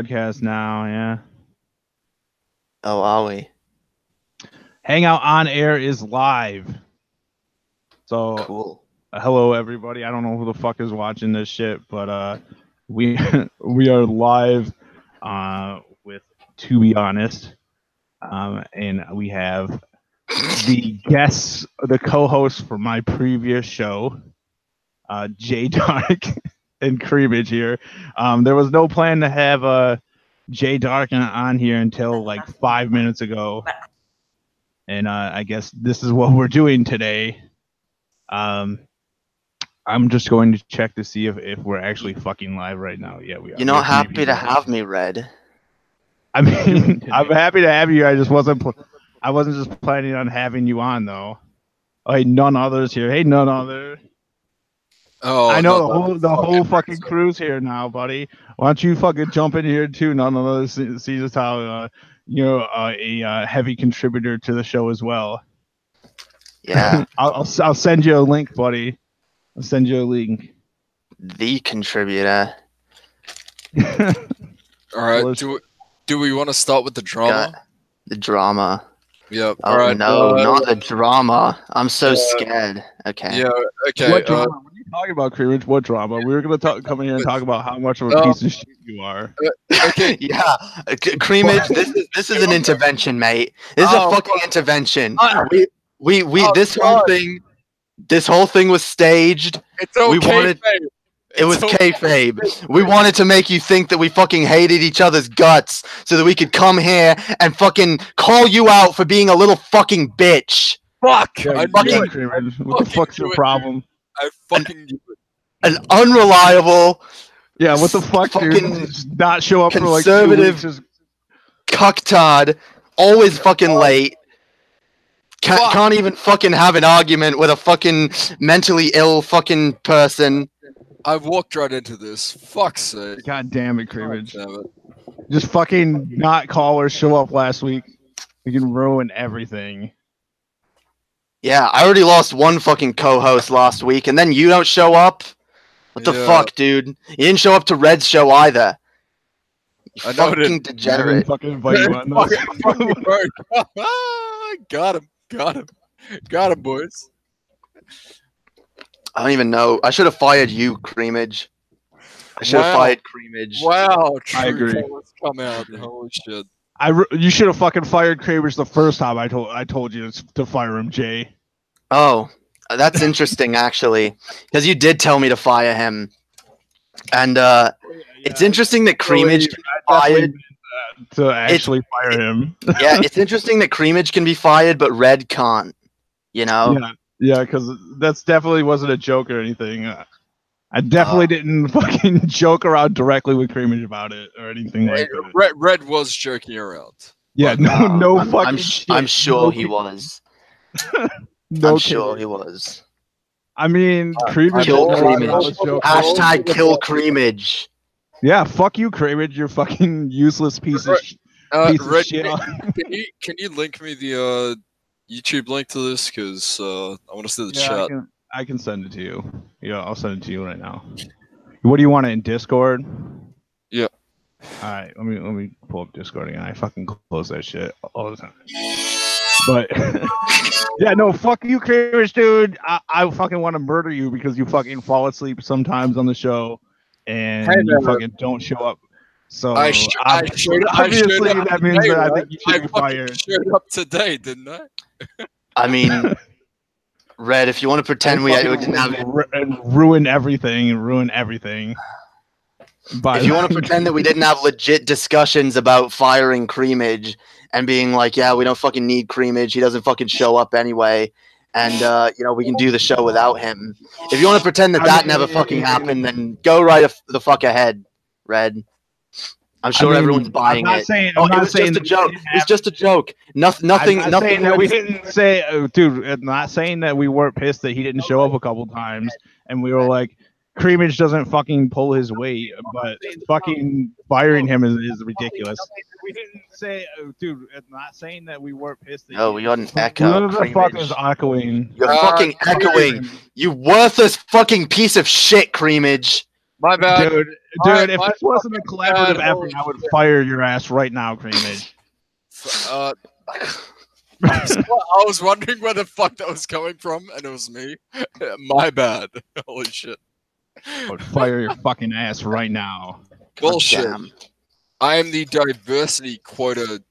Podcast now, yeah. Oh, are we? Hangout on air is live. So, Cool. hello everybody. I don't know who the fuck is watching this shit, but we we are live with To Be Honest. And we have the guests, the co-hosts for my previous show, Jay Dark and Creamage here. There was no plan to have Jay Dark on here until like 5 minutes ago. And I guess this is what we're doing today. I'm just going to check to see if we're actually fucking live right now. Yeah, we are. You're not happy to have me, Red. I mean, I'm happy to have you. I just wasn't. I wasn't just planning on having you on though. Oh, hey, none others here. Hey, none other. Oh, I know the whole fucking crew's here now, buddy. Why don't you fucking jump in here too? None others see just how you're a heavy contributor to the show as well. Yeah. I'll send you a link, buddy. I'll send you a link. The contributor. All right. Do we want to start with the drama? Yeah, the drama. Yep. Oh, all right. no, not the drama. I'm so scared. Okay. Yeah. Okay. What drama? What are you talking about, Creamage? What drama? We were gonna come in here and talk about how much of a piece of shit you are. Okay. Yeah. Creamage, this is an intervention, mate. This is a fucking intervention. We this whole thing was staged. It's okay. We wanted. It was kayfabe. We wanted to make you think that we fucking hated each other's guts so that we could come here and fucking call you out for being a little fucking bitch. Fuck! Yeah, I what the fuck's your problem? I fucking knew it. An unreliable. Yeah, what the fuck, dude? Not show up for like 2 weeks. Conservative cucktard, always fucking late. Can't even fucking have an argument with a fucking mentally ill fucking person. I walked right into this. Fuck's sake. God damn it, Creamage. Damn it. Just fucking not call or show up last week. We can ruin everything. Yeah, I already lost one fucking co-host last week, and then you don't show up? What the fuck, dude? You didn't show up to Red's show either. You fucking degenerate. Fucking invite you on those. Got him, boys. I don't even know. I should have fired you, Creamage. I should have fired Creamage. Wow, I agree. Let's come out. Holy shit. You should have fucking fired Creamage the first time I told you to fire him, Jay. Oh, that's interesting, actually, because you did tell me to fire him, and it's interesting that Creamage can be fired. To actually fire him. Yeah, it's interesting that Creamage can be fired, but Red can't. You know? Yeah, because that's definitely wasn't a joke or anything. I definitely didn't fucking joke around directly with Creamage about it or anything like that. Red was joking around. Yeah, no fucking shit. I'm sure he was. I'm sure he was. I mean, Creamage. Kill Creamage. Hashtag kill Creamage. Yeah, fuck you, Creamage. You're fucking useless piece of shit. Can you link me the YouTube link to this? Because I want to see the chat. I can send it to you. Yeah, I'll send it to you right now. What do you want it in Discord? Yeah. All right, let me pull up Discord again. I fucking close that shit all the time. But yeah, no, fuck you, Creamage, dude. I fucking want to murder you because you fucking fall asleep sometimes on the show and you fucking don't show up. So obviously that means that I think you should be fired. I showed up today, didn't I? I mean, Red, if you want to pretend we didn't have it, and ruin everything. But if you want to pretend that we didn't have legit discussions about firing Creamage and being like, yeah, we don't fucking need Creamage, he doesn't fucking show up anyway, and we can do the show without him. If you want to pretend that never fucking happened, then go right the fuck ahead, Red. I'm sure everyone's buying it. It was just a joke. It was just a joke. Nothing. That we didn't say, dude. I'm not saying that we weren't pissed that he didn't show up a couple times, and we were like, Creamage doesn't fucking pull his weight, but fucking firing him is ridiculous. We didn't say, dude. I'm not saying that we weren't pissed. Oh, we got an echo. Who the fuck is echoing? You're fucking echoing. You worthless fucking piece of shit, Creamage. My bad. Dude, if this wasn't a collaborative bad. effort, I would fire your ass right now, Creamage. I was wondering where the fuck that was coming from, and it was me. My bad. Holy shit. I would fire your fucking ass right now. Bullshit. Damn. I am the diversity quota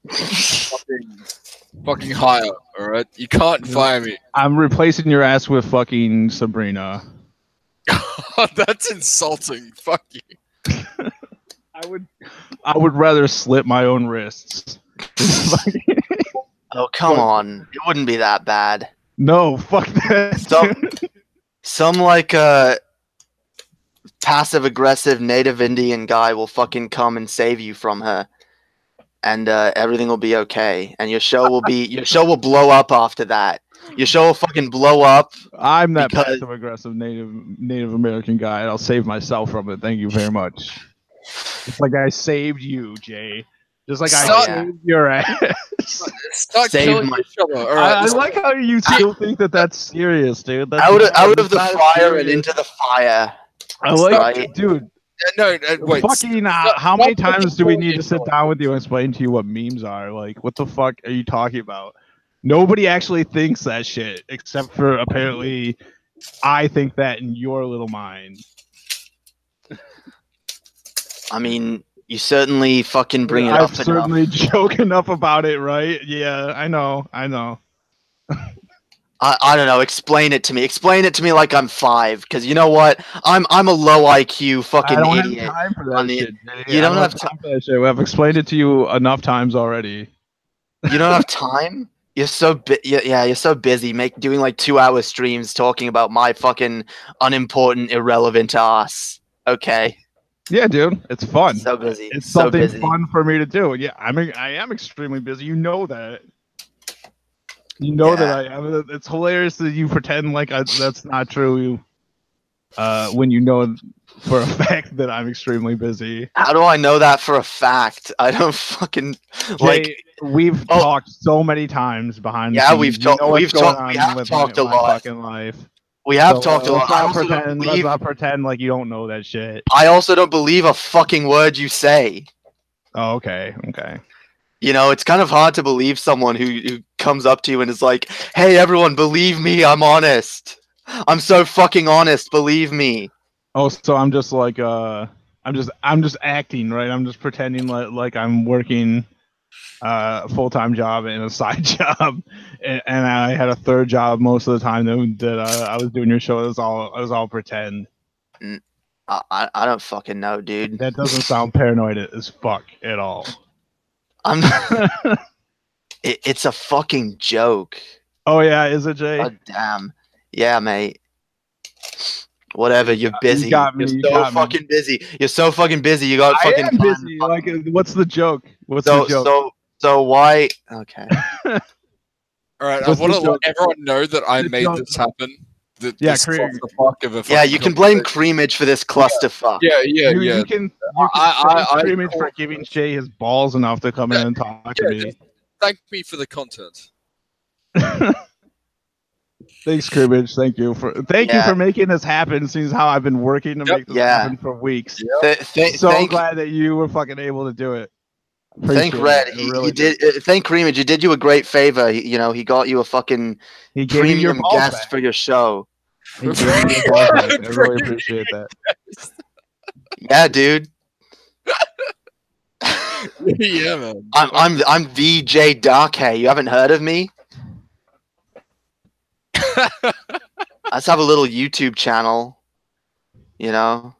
fucking higher, alright? You can't fire me. I'm replacing your ass with fucking Sabrina. That's insulting. Fuck you. I would rather slit my own wrists. Oh, come on. It wouldn't be that bad. No, fuck that. Some like passive-aggressive native Indian guy will fucking come and save you from her. And everything will be okay. And your show will blow up after that. Your show will fucking blow up. I'm that passive-aggressive Native American guy. I'll save myself from it. Thank you very much. It's like I saved you, Jay. Just like I saved your ass. Stop killing each other. Right, I like how you still think that that's serious, dude. That's out of the fire and into the fire. I like, dude. No, wait. Fucking, how many times do we need to sit down with you and explain to you what memes are? Like, what the fuck are you talking about? Nobody actually thinks that shit, except for apparently I think that in your little mind. I mean, you certainly fucking bring it up enough. I've certainly joke enough about it, right? Yeah, I know. I don't know. Explain it to me. Explain it to me like I'm 5, because you know what? I'm a low IQ fucking idiot. I don't have time for that shit. You don't have time for that shit. I've explained it to you enough times already. You don't have time? You're so you're so busy doing like 2-hour streams talking about my fucking unimportant, irrelevant ass. Okay. Yeah, dude, it's fun. So busy. It's so something busy. fun for me to do. Yeah, I am extremely busy. You know that. You know that I am. It's hilarious that you pretend like that's not true. When you know for a fact that I'm extremely busy. How do I know that for a fact? I don't fucking Jay, we've talked so many times behind. Yeah, the we've scenes. talked. You know We've talked a lot. Fucking life. We have talked a lot. Let's not pretend like you don't know that shit. I also don't believe a fucking word you say. Oh, okay. You know, it's kind of hard to believe someone who comes up to you and is like, "Hey, everyone, believe me, I'm honest. I'm so fucking honest. Believe me." Oh, so I'm just like I'm just acting, right? I'm just pretending like I'm working a full-time job and a side job, and I had a third job most of the time that I was doing your show. It was all pretend. I don't fucking know, dude. That doesn't sound paranoid as fuck at all. I'm. It's a fucking joke. Oh yeah, is it, Jay? God damn. Yeah, mate. Whatever, you're busy. You got me. You're so fucking busy. You're so fucking busy. You got fucking. I am busy. Like, what's the joke? What's the joke? So why? Okay. All right, I want to let everyone know that I made this happen. You can blame Creamage for this clusterfuck. Yeah. You can blame Creamage for giving Jay his balls enough to come in and talk to me. Thank me for the content. Thanks, Creamage. Thank you for making this happen. Seems how I've been working to make this happen for weeks. Thank glad that you were fucking able to do it. Thank Red. He did. Thank Creamage. He did you a great favor. He got you a fucking premium guest for your show. He gave me your balls back. I really appreciate that. Yeah, dude. Yeah, man. I'm VJ Darkhay. You haven't heard of me? Let's have a little YouTube channel. You know.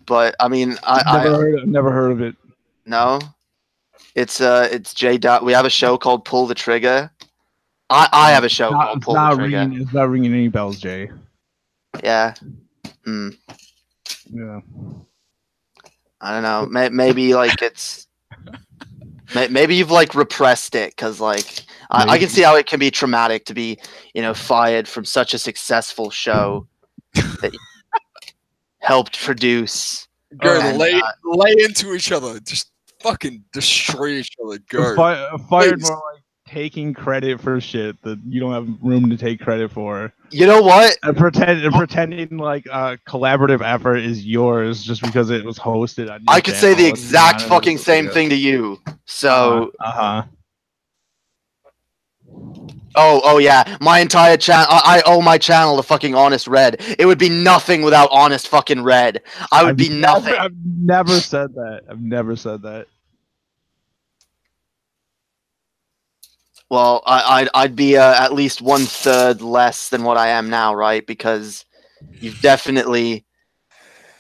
But I mean, I've never heard of it. No. It's J. We have a show called Pull the Trigger. I have a show called Pull the Trigger. It's not ringing any bells, Jay. Yeah. Yeah. I don't know. Maybe like it's. Maybe you've like repressed it because like I can see how it can be traumatic to be fired from such a successful show that you helped produce. Go lay into each other. Just fucking destroy each other. Go. Fired more like taking credit for shit that you don't have room to take credit for. You know what? And pretending like collaborative effort is yours just because it was hosted on your I could say the channel. exact fucking same thing to you. So, oh yeah, my entire channel. I owe my channel to fucking Honest Red. It would be nothing without Honest fucking Red. I would be nothing. I've never said that. I've never said that. Well, I'd be at least 1/3 less than what I am now, right? Because you've definitely.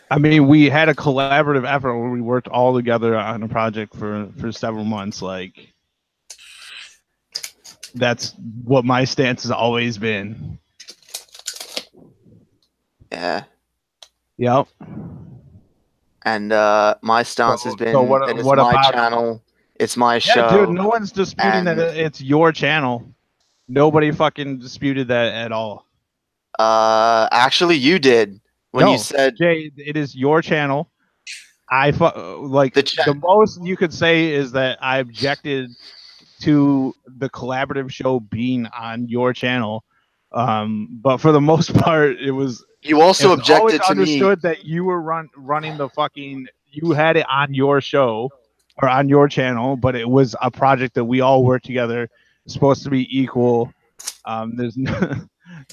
I mean, we had a collaborative effort where we worked all together on a project for several months. Like, that's what my stance has always been. Yeah. Yep. And my stance has been that it's what my about channel, it's my show. Yeah, dude, no one's disputing that it's your channel. Nobody fucking disputed that at all. Actually, you did when you said, Jay, it is your channel. Like the most you could say is that I objected to the collaborative show being on your channel. But for the most part, it was. You also objected to me. Understood that you were running the fucking. You had it on your show or on your channel, but it was a project that we all worked together. It's supposed to be equal. There's the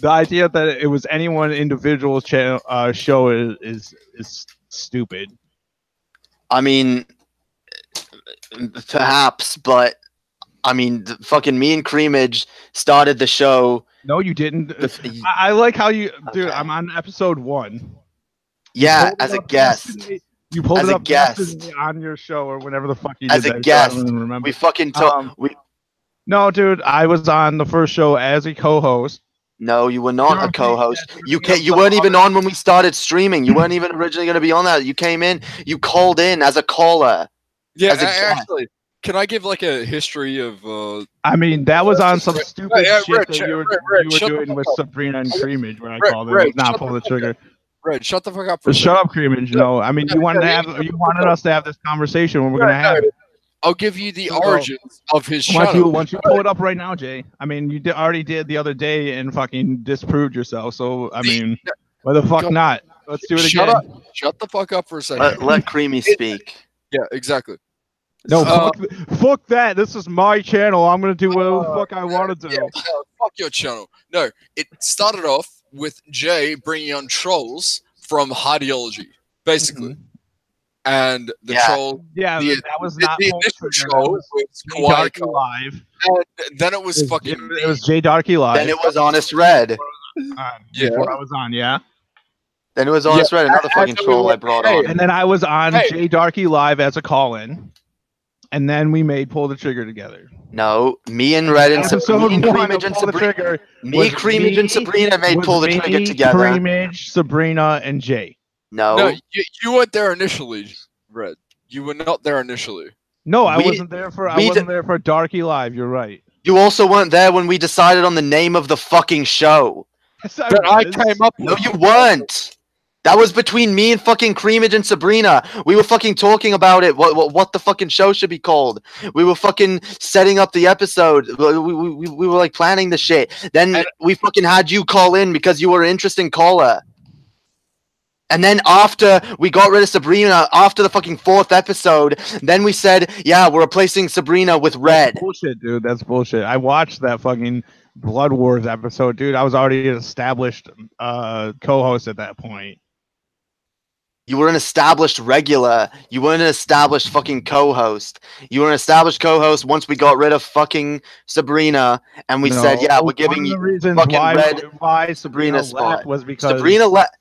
idea that it was anyone individual channel show is stupid. I mean, perhaps, but I mean, fucking me and Creamage started the show. No, you didn't. I like how you, dude. I'm on episode 1. Yeah, as a guest. You pulled it up yesterday on your show or whenever the fuck you did as a guest. We fucking No, dude, I was on the first show as a co-host. No, you were not a co-host. You weren't even on when we started streaming. You weren't even originally going to be on that. You came in. You called in as a caller. Yeah, actually, can I give like a history of? I mean, that was on some stupid shit that you were doing with Sabrina and Creamage when I called in. Not pull the trigger. Red, shut the fuck up. Shut up, Creamage. No, I mean, you wanted us to have this conversation when we're gonna have it. I'll give you the origins of his channel. Why don't you pull it up right now, Jay? I mean, you already did the other day and fucking disproved yourself. So, I mean, why the fuck not? Let's do it again. Shut the fuck up for a second. Let Creamy speak. Yeah, exactly. No, fuck that. This is my channel. I'm going to do whatever the fuck I want to do. Yeah, fuck your channel. No, it started off with Jay bringing on trolls from Ideology, basically. And the troll, that was not the initial troll was Darky Live. And then it was fucking. It was J Darky Live. Then it was Honest Red. Before I was on, Then it was Honest Red, another fucking troll I brought on. And then I was on J Darky Live as a call-in. And then we made Pull the Trigger together. No, me and Red and Creamage and Sabrina. Creamage and Sabrina made Pull the Trigger together. Creamage, Sabrina, and Jay. No, you weren't there initially, Red. You were not there initially. No, I wasn't there for Darky Live. You're right. You also weren't there when we decided on the name of the fucking show. Yes, I came up with. No, you weren't. That was between me and fucking Creamage and Sabrina. We were fucking talking about it. What the fucking show should be called. We were fucking setting up the episode. We were like planning the shit. Then we fucking had you call in because you were an interesting caller. And then after we got rid of Sabrina, after the fucking 4th episode, then we said, yeah, we're replacing Sabrina with Red. That's bullshit, dude. That's bullshit. I watched that fucking Blood Wars episode, dude. I was already an established co-host at that point. You were an established regular. You weren't an established fucking co-host. You were an established co-host once we got rid of fucking Sabrina, and we said, yeah, we're giving you fucking why Sabrina left was because Sabrina left.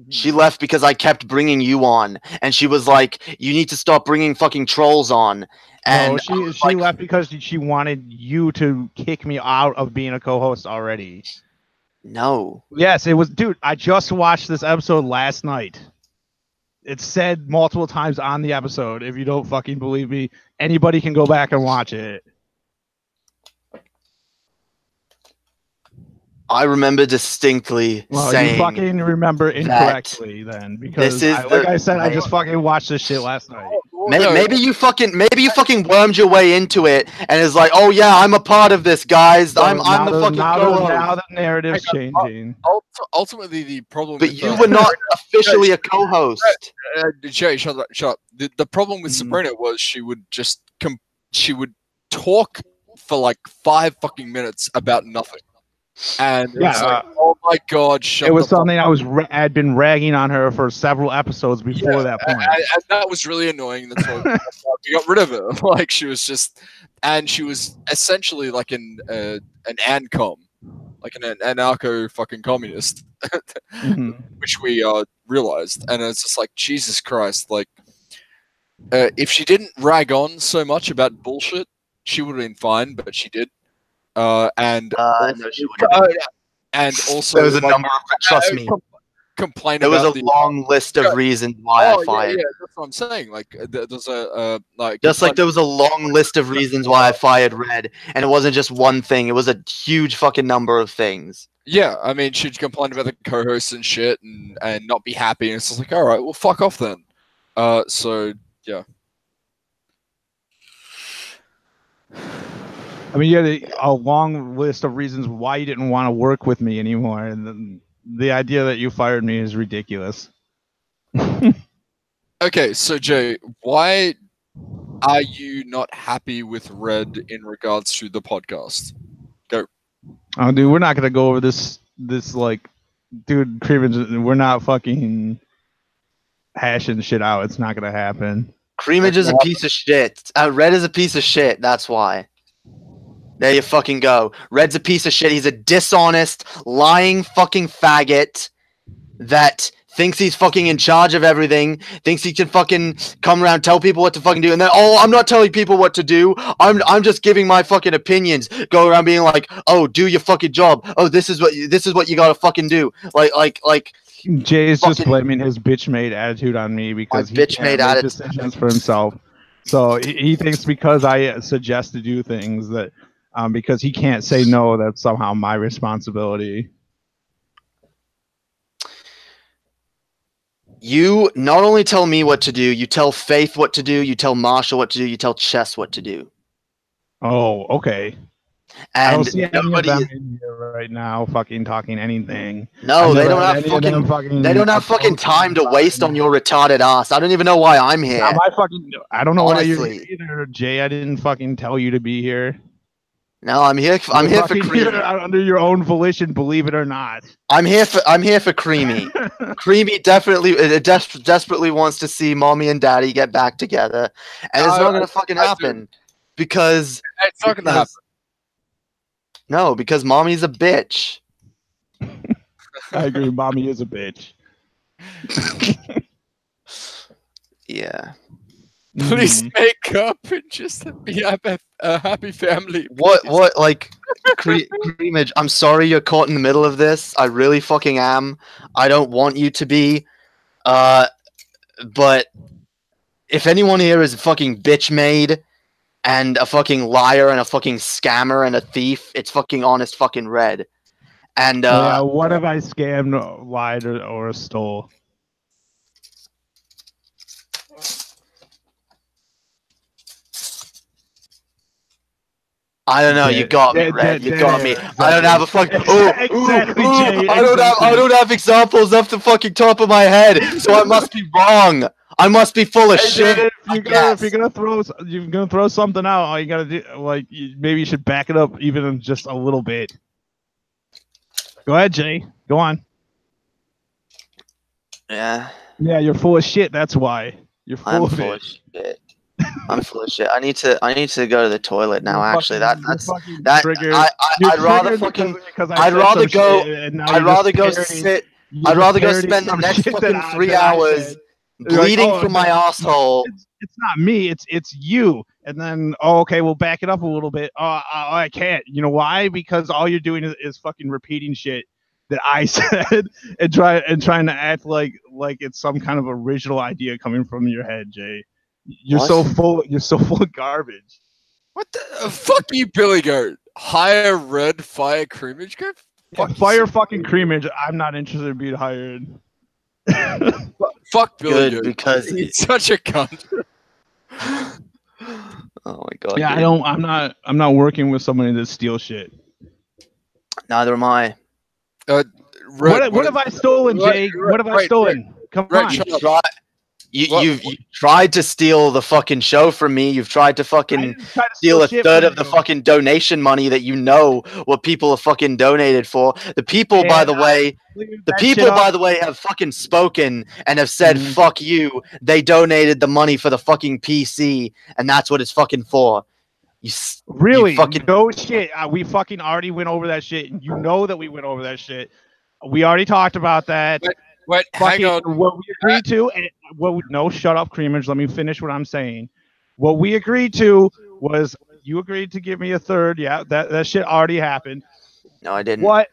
She left because I kept bringing you on, and she was like, "You need to stop bringing fucking trolls on." And no, she left because she wanted you to kick me out of being a co-host already. No. Yes, it was, dude. I just watched this episode last night. It's said multiple times on the episode. If you don't fucking believe me, anybody can go back and watch it. I remember distinctly saying. You fucking remember incorrectly then, because like I said, I just fucking watched this shit last night. Maybe you fucking wormed your way into it and is like, oh yeah, I'm a part of this, guys. I'm the fucking co-host. Now the narrative's changing. Ultimately, the problem. But with you were not officially a co-host. Jay, shut up. The problem with Sabrina was she would just she would talk for like 5 fucking minutes about nothing. And it was like, oh my god, it was something I'd been ragging on her for several episodes before that point. And that was really annoying. That's why we got rid of her. Like she was essentially like an ANCOM, like an anarcho fucking communist, which we realized. And it's just like, Jesus Christ, like if she didn't rag on so much about bullshit, she would have been fine, but she did. No, she wouldn't. And also, there was a number of, trust me, complain. There was a long list of reasons why I fired. Yeah, that's what I'm saying. Like, there's a like. Just like there was a long list of reasons why I fired Red, and it wasn't just one thing. It was a huge fucking number of things. Yeah, I mean, she'd complain about the co-hosts and shit, and not be happy, and it's just like, all right, well, fuck off then. So yeah. I mean, you had a long list of reasons why you didn't want to work with me anymore, and the idea that you fired me is ridiculous. Okay, so Jay, why are you not happy with Red in regards to the podcast? Go. Oh, dude, we're not gonna go over this like, dude, Creamage, we're not fucking hashing shit out. It's not gonna happen. Creamage is a piece of shit. Red is a piece of shit. That's why. There you fucking go. Red's a piece of shit. He's a dishonest, lying fucking faggot that thinks he's fucking in charge of everything, thinks he can fucking come around, tell people what to fucking do, and then, oh, I'm not telling people what to do. I'm just giving my fucking opinions. Go around being like, oh, do your fucking job. Oh, this is what you gotta fucking do. Like. Jay's just blaming his bitch-made attitude on me because he can't make decisions for himself. So he thinks because I suggest to do things that. Because he can't say no, that's somehow my responsibility. You not only tell me what to do, you tell Faith what to do, you tell Marshall what to do, you tell Chess what to do. Oh, okay. And I don't see any of them in here right now fucking talking anything. No, they don't have fucking time to waste on your retarded ass. I don't even know why I'm here. I don't know why you're here either, Jay. I didn't fucking tell you to be here. No, I'm here for Creamy. Under your own volition, believe it or not. I'm here for Creamy. Creamy desperately wants to see Mommy and Daddy get back together, and it's not gonna fucking happen because it's not gonna happen. No, because Mommy's a bitch. I agree. Mommy is a bitch. Yeah. Please make up and just be a happy family. Please. What, like, Creamage, I'm sorry you're caught in the middle of this. I really fucking am. I don't want you to be. But if anyone here is fucking bitch made and a fucking liar and a fucking scammer and a thief, it's fucking honest fucking Red. And yeah, what have I scammed, lied, or stole? I don't know. You got me, Red. You got me. I don't have a fucking. I don't have examples off the fucking top of my head, so I must be wrong. I must be full of shit. If you're gonna throw something out, all you gotta do, like, maybe you should back it up even just a little bit. Go ahead, Jay. Go on. Yeah. Yeah, you're full of shit. That's why you're full of shit. I'm full of shit. I need to go to the toilet now. Actually, I'd rather go spend the next fucking 3 hours bleeding from my asshole. It's not me. It's you. And then, okay, we'll back it up a little bit. I can't. You know why? Because all you're doing is fucking repeating shit that I said and trying to act like it's some kind of original idea coming from your head, Jay. You're so full of garbage. What the fuck you, Billy Goat? Hire Red, fire Creamage? Fire fucking Creamage. I'm not interested in being hired. Fuck Billy Goat. Because he's such a cunt. Oh my god. Yeah, dude. I'm not working with somebody that steals shit. Neither am I. What have I stolen, Jay? What have I stolen? Come on. You've tried to steal the fucking show from me. You've tried to fucking steal a third of the fucking donation money that you know what people have fucking donated for. The people, by the way, have fucking spoken and have said, fuck you. They donated the money for the fucking PC, and that's what it's fucking for. Really? No shit. We fucking already went over that shit. You know that we went over that shit. We already talked about that. Wait, hang on. What we agreed to, and no, shut up, Creamage. Let me finish what I'm saying. What we agreed to was you agreed to give me a third. Yeah, that shit already happened. No, I didn't. What?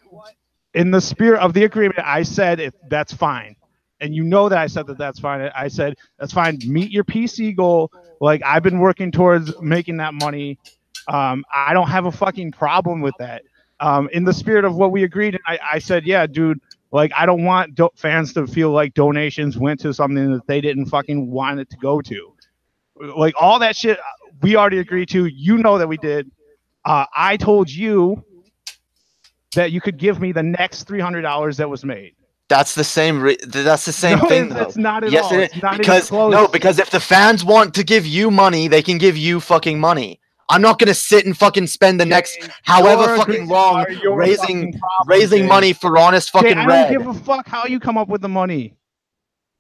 In the spirit of the agreement, I said that's fine. And you know that I said that's fine. I said, that's fine. Meet your PC goal. Like, I've been working towards making that money. I don't have a fucking problem with that. In the spirit of what we agreed, I said, yeah, dude, like, I don't want fans to feel like donations went to something that they didn't fucking want it to go to. Like, all that shit we already agreed to. You know that we did. I told you that you could give me the next $300 that was made. That's the same. That's the same thing. That's not at all. It is. Because if the fans want to give you money, they can give you fucking money. I'm not gonna sit and fucking spend the next however fucking long raising money for honest fucking Red. I don't give a fuck how you come up with the money.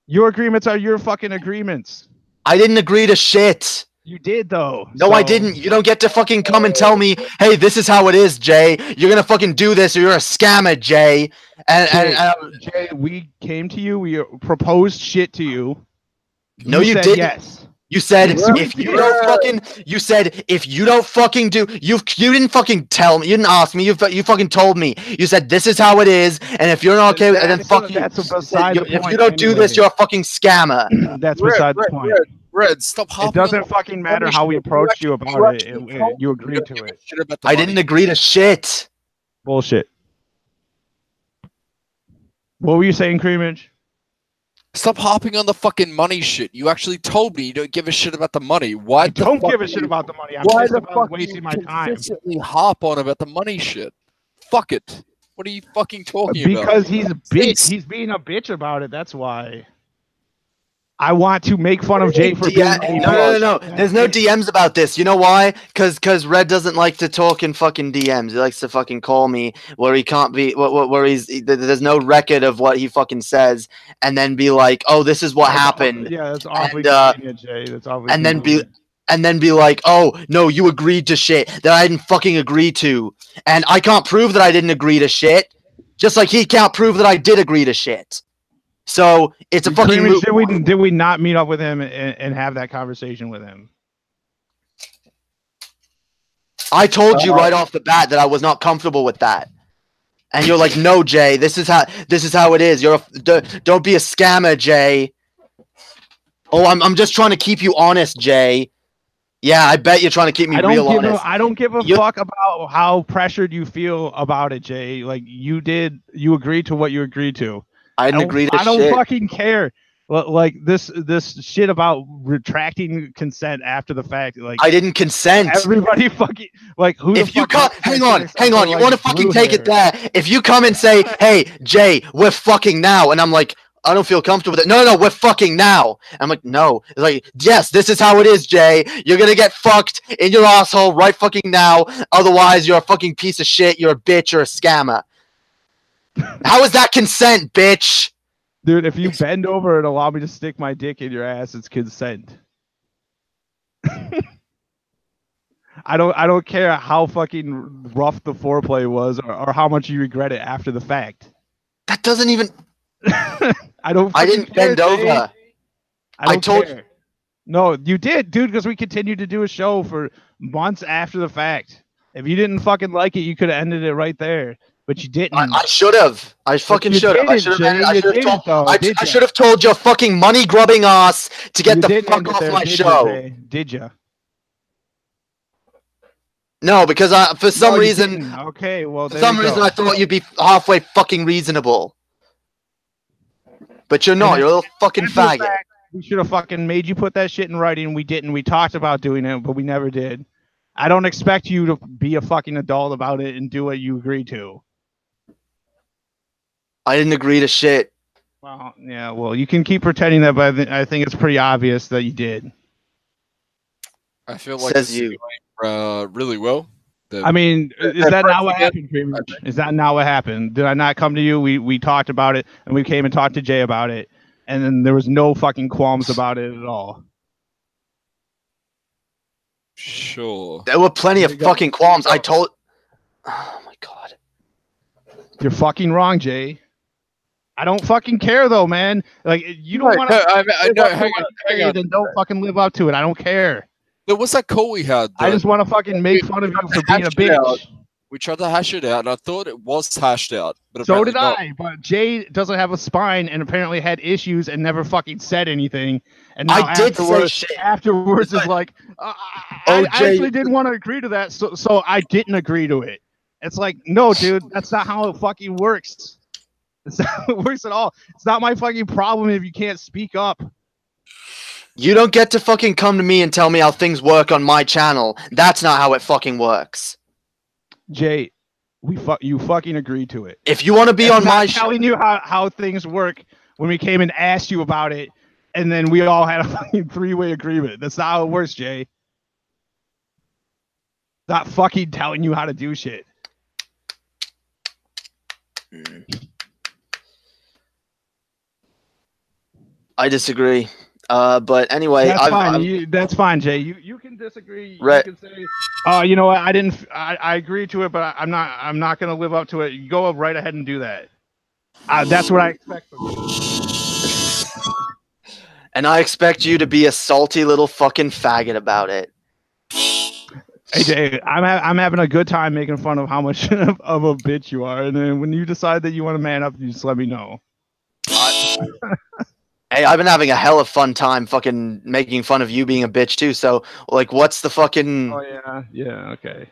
Your agreements are your fucking agreements. I didn't agree to shit. You did though. No, I didn't. You don't get to fucking come and tell me, hey, this is how it is, Jay. You're gonna fucking do this, or you're a scammer, Jay. Jay, we came to you. We proposed shit to you. No, you didn't. Yes. You said if you don't fucking. You said if you don't fucking do. You didn't fucking tell me. You didn't ask me. You fucking told me. You said this is how it is, and if you're not okay with it, then fuck you. If you don't do this, you're a fucking scammer. That's beside the point. Red, stop hopping. It doesn't fucking matter how we approached you about it. You agreed to it. I didn't agree to shit. Bullshit. What were you saying, Creamage? Stop hopping on the fucking money shit. You actually told me you don't give a shit about the money. Why I don't give a shit about the money. I'm just about wasting my time. Consistently hop on about the money shit. Fuck it. What are you fucking talking about? Because he's a bitch. He's being a bitch about it. That's why. I want to make fun of Jay for being No. There's no DMs about this. You know why? Because Red doesn't like to talk in fucking DMs. He likes to fucking call me where he can't be, where there's no record of what he fucking says, and then be like, oh, this is what happened. Yeah, that's awfully convenient, Jay. That's awfully convenient. And then be like, oh, no, you agreed to shit that I didn't fucking agree to. And I can't prove that I didn't agree to shit. Just like he can't prove that I did agree to shit. So it's a fucking. Did we not meet up with him and have that conversation with him? I told you right off the bat that I was not comfortable with that, and you're like, "No, Jay, this is how it is. Don't be a scammer, Jay." Oh, I'm just trying to keep you honest, Jay. Yeah, I bet you're trying to keep me real honest. I don't give a fuck about how pressured you feel about it, Jay. Like you agreed to what you agreed to. I didn't agree to shit. I don't fucking care. Like this shit about retracting consent after the fact. Like I didn't consent. Everybody fucking like who? If you come, hang on. You want to fucking take it there? If you come and say, "Hey, Jay, we're fucking now," and I'm like, I don't feel comfortable with it. No, we're fucking now. I'm like, no. It's like, yes, this is how it is, Jay. You're gonna get fucked in your asshole right fucking now. Otherwise, you're a fucking piece of shit. You're a bitch. You're a scammer. How is that consent, bitch? Dude, if you bend over and allow me to stick my dick in your ass, it's consent. I don't care how fucking rough the foreplay was or how much you regret it after the fact. That doesn't even. I didn't bend over. I told you. No, you did, dude, because we continued to do a show for months after the fact. If you didn't fucking like it, you could have ended it right there. But you didn't. I should have. I fucking should have. I should have told your fucking money grubbing ass to get the fuck off my show. Did you? No, because for some reason. Okay, well. For some reason, I thought you'd be halfway fucking reasonable. But you're not. You're a little fucking faggot. We should have fucking made you put that shit in writing. We didn't. We talked about doing it, but we never did. I don't expect you to be a fucking adult about it and do what you agreed to. I didn't agree to shit. Well, yeah. Well, you can keep pretending that, but I think it's pretty obvious that you did. I feel like Says this you. is going really well. I mean, is that not what happened, Creamer? Is that not what happened? Did I not come to you? We talked about it, and we came and talked to Jay about it, and then there was no fucking qualms about it at all. Sure. There were plenty of fucking qualms. I told. Oh my god. You're fucking wrong, Jay. I don't fucking care though, man. Like you don't want to. Hang on. Then don't fucking live up to it. I don't care. What's that call we had? I just want to fucking make fun of you for being a bitch. We tried to hash it out, and I thought it was hashed out, but so did not. I. But Jay doesn't have a spine, and apparently had issues, and never fucking said anything. And now I did say shit. Afterwards, is like, I actually didn't want to agree to that, so I didn't agree to it. It's like, no, dude, that's not how it fucking works. It's not how it works at all. It's not my fucking problem if you can't speak up. You don't get to fucking come to me and tell me how things work on my channel. That's not how it fucking works. Jay, you fucking agreed to it. If you want to be on my show, telling you how things work when we came and asked you about it, and then we all had a fucking three-way agreement. That's not how it works, Jay. Not fucking telling you how to do shit. I disagree. But anyway, that's fine. That's fine, Jay. You can disagree. Right. You can say, you know what? I agreed to it, but I'm not gonna live up to it. You go right ahead and do that. That's what I expect from you. And I expect you to be a salty little fucking faggot about it. Hey Jay, I'm having a good time making fun of how much of a bitch you are, and then when you decide that you want to man up, you just let me know. Hey, I've been having a hell of fun time fucking making fun of you being a bitch too. So, like, what's the fucking? Oh yeah, okay.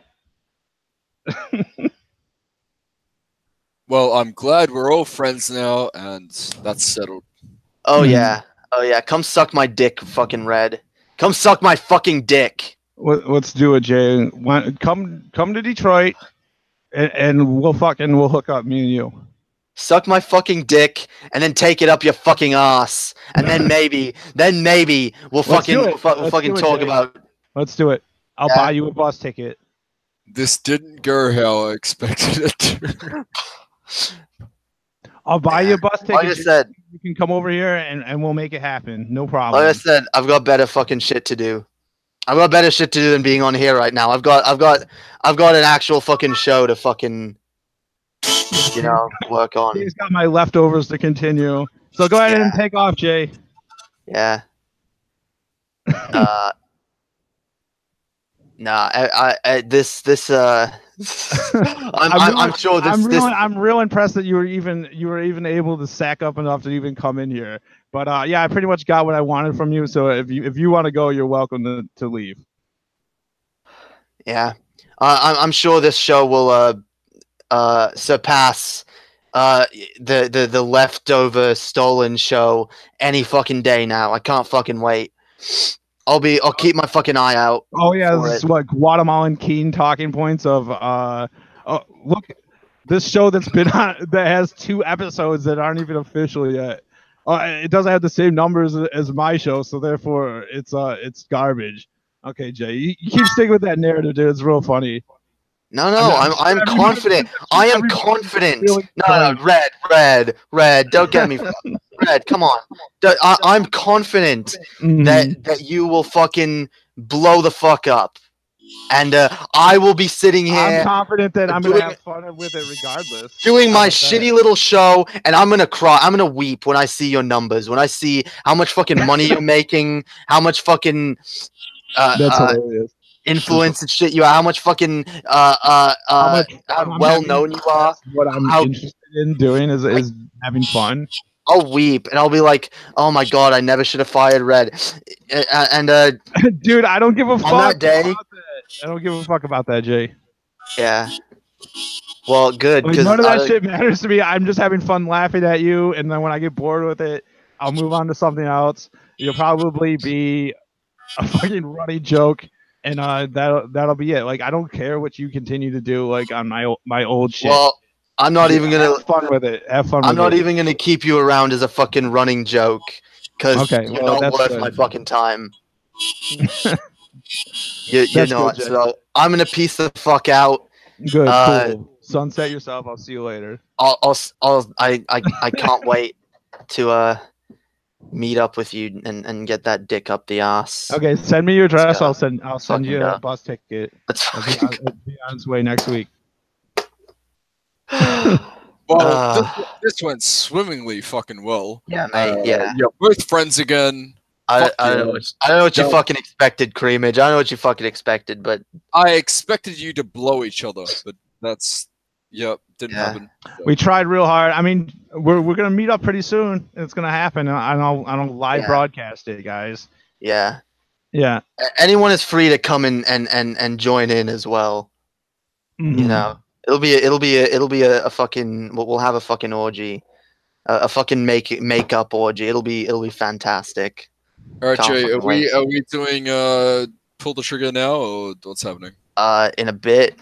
Well, I'm glad we're all friends now, and that's settled. Oh yeah, come suck my dick, fucking Red. Come suck my fucking dick. Let's do it, Jay. Come to Detroit, and we'll hook up, me and you. Suck my fucking dick, and then take it up your fucking ass, and then maybe we'll fucking talk about. Let's do it. I'll buy you a bus ticket. This didn't go how I expected it to. I'll buy you a bus ticket. Like I said, you can come over here and we'll make it happen. No problem. Like I said, I've got better fucking shit to do. I've got better shit to do than being on here right now. I've got an actual fucking show to fucking, work on. He's got my leftovers to continue. So go ahead and take off, Jay. Yeah. I'm sure this. I'm real impressed that you were even able to sack up enough to even come in here. But yeah, I pretty much got what I wanted from you. So if you want to go, you're welcome to leave. Yeah, I'm sure this show will surpass the leftover stolen show any fucking day now. I can't fucking wait. I'll keep my fucking eye out. Oh yeah, this is what Guatemalan Keen talking points of look, this show that's been on that has 2 episodes that aren't even official yet. It doesn't have the same numbers as my show, so therefore it's garbage. Okay, Jay, you keep sticking with that narrative, dude. It's real funny. No, I'm confident. I am confident. No, Red, don't get me. Red, come on. I'm confident that you will fucking blow the fuck up. And I will be sitting here. I'm confident that I'm going to have fun with it regardless. Doing my shitty little show, and I'm going to cry. I'm going to weep when I see your numbers, when I see how much fucking money you're making, how much fucking that's hilarious. Influence and shit you are, how much fucking how well known you are. What I'm interested in doing is having fun. I'll weep and I'll be like, "Oh my god, I never should have fired Red." And dude, I don't give a fuck that day, about that. I don't give a fuck about that, Jay. Yeah. Well, good. Like, none of that shit matters to me. I'm just having fun laughing at you, and then when I get bored with it, I'll move on to something else. You'll probably be a fucking running joke, and that'll be it. Like I don't care what you continue to do, like on my old shit. Well, I'm not even gonna. Have fun with it. Have fun. I'm with not it. even gonna keep you around as a fucking running joke, because Okay, you're well, not that's worth good. my fucking time. You're That's not. good, Jay. So I'm gonna piece the fuck out. Good, Uh, cool. Sunset yourself. I'll see you later. I can't wait to meet up with you and get that dick up the ass. Okay, send me your address. go. I'll send Fucking you a go. bus ticket. Let's It'll be, fucking it'll be on its way next week. Well, this went swimmingly fucking well. Yeah, mate. Yeah. You're both friends again. I Fuck don't yeah. know. I don't know what you Don't- fucking expected, Creamage. I don't know what you fucking expected, but I expected you to blow each other, but that's didn't Yeah. happen. We tried real hard. I mean, we're gonna meet up pretty soon. It's gonna happen. I don't live Yeah. broadcast it, guys. yeah. Yeah. Anyone is free to come in and join in as well. Mhm. You know, it'll be a fucking. We'll have a fucking orgy, a fucking makeup orgy. It'll be fantastic. All right, Can't Jay, fucking wait. are we doing pull the trigger now, or what's happening? In a bit,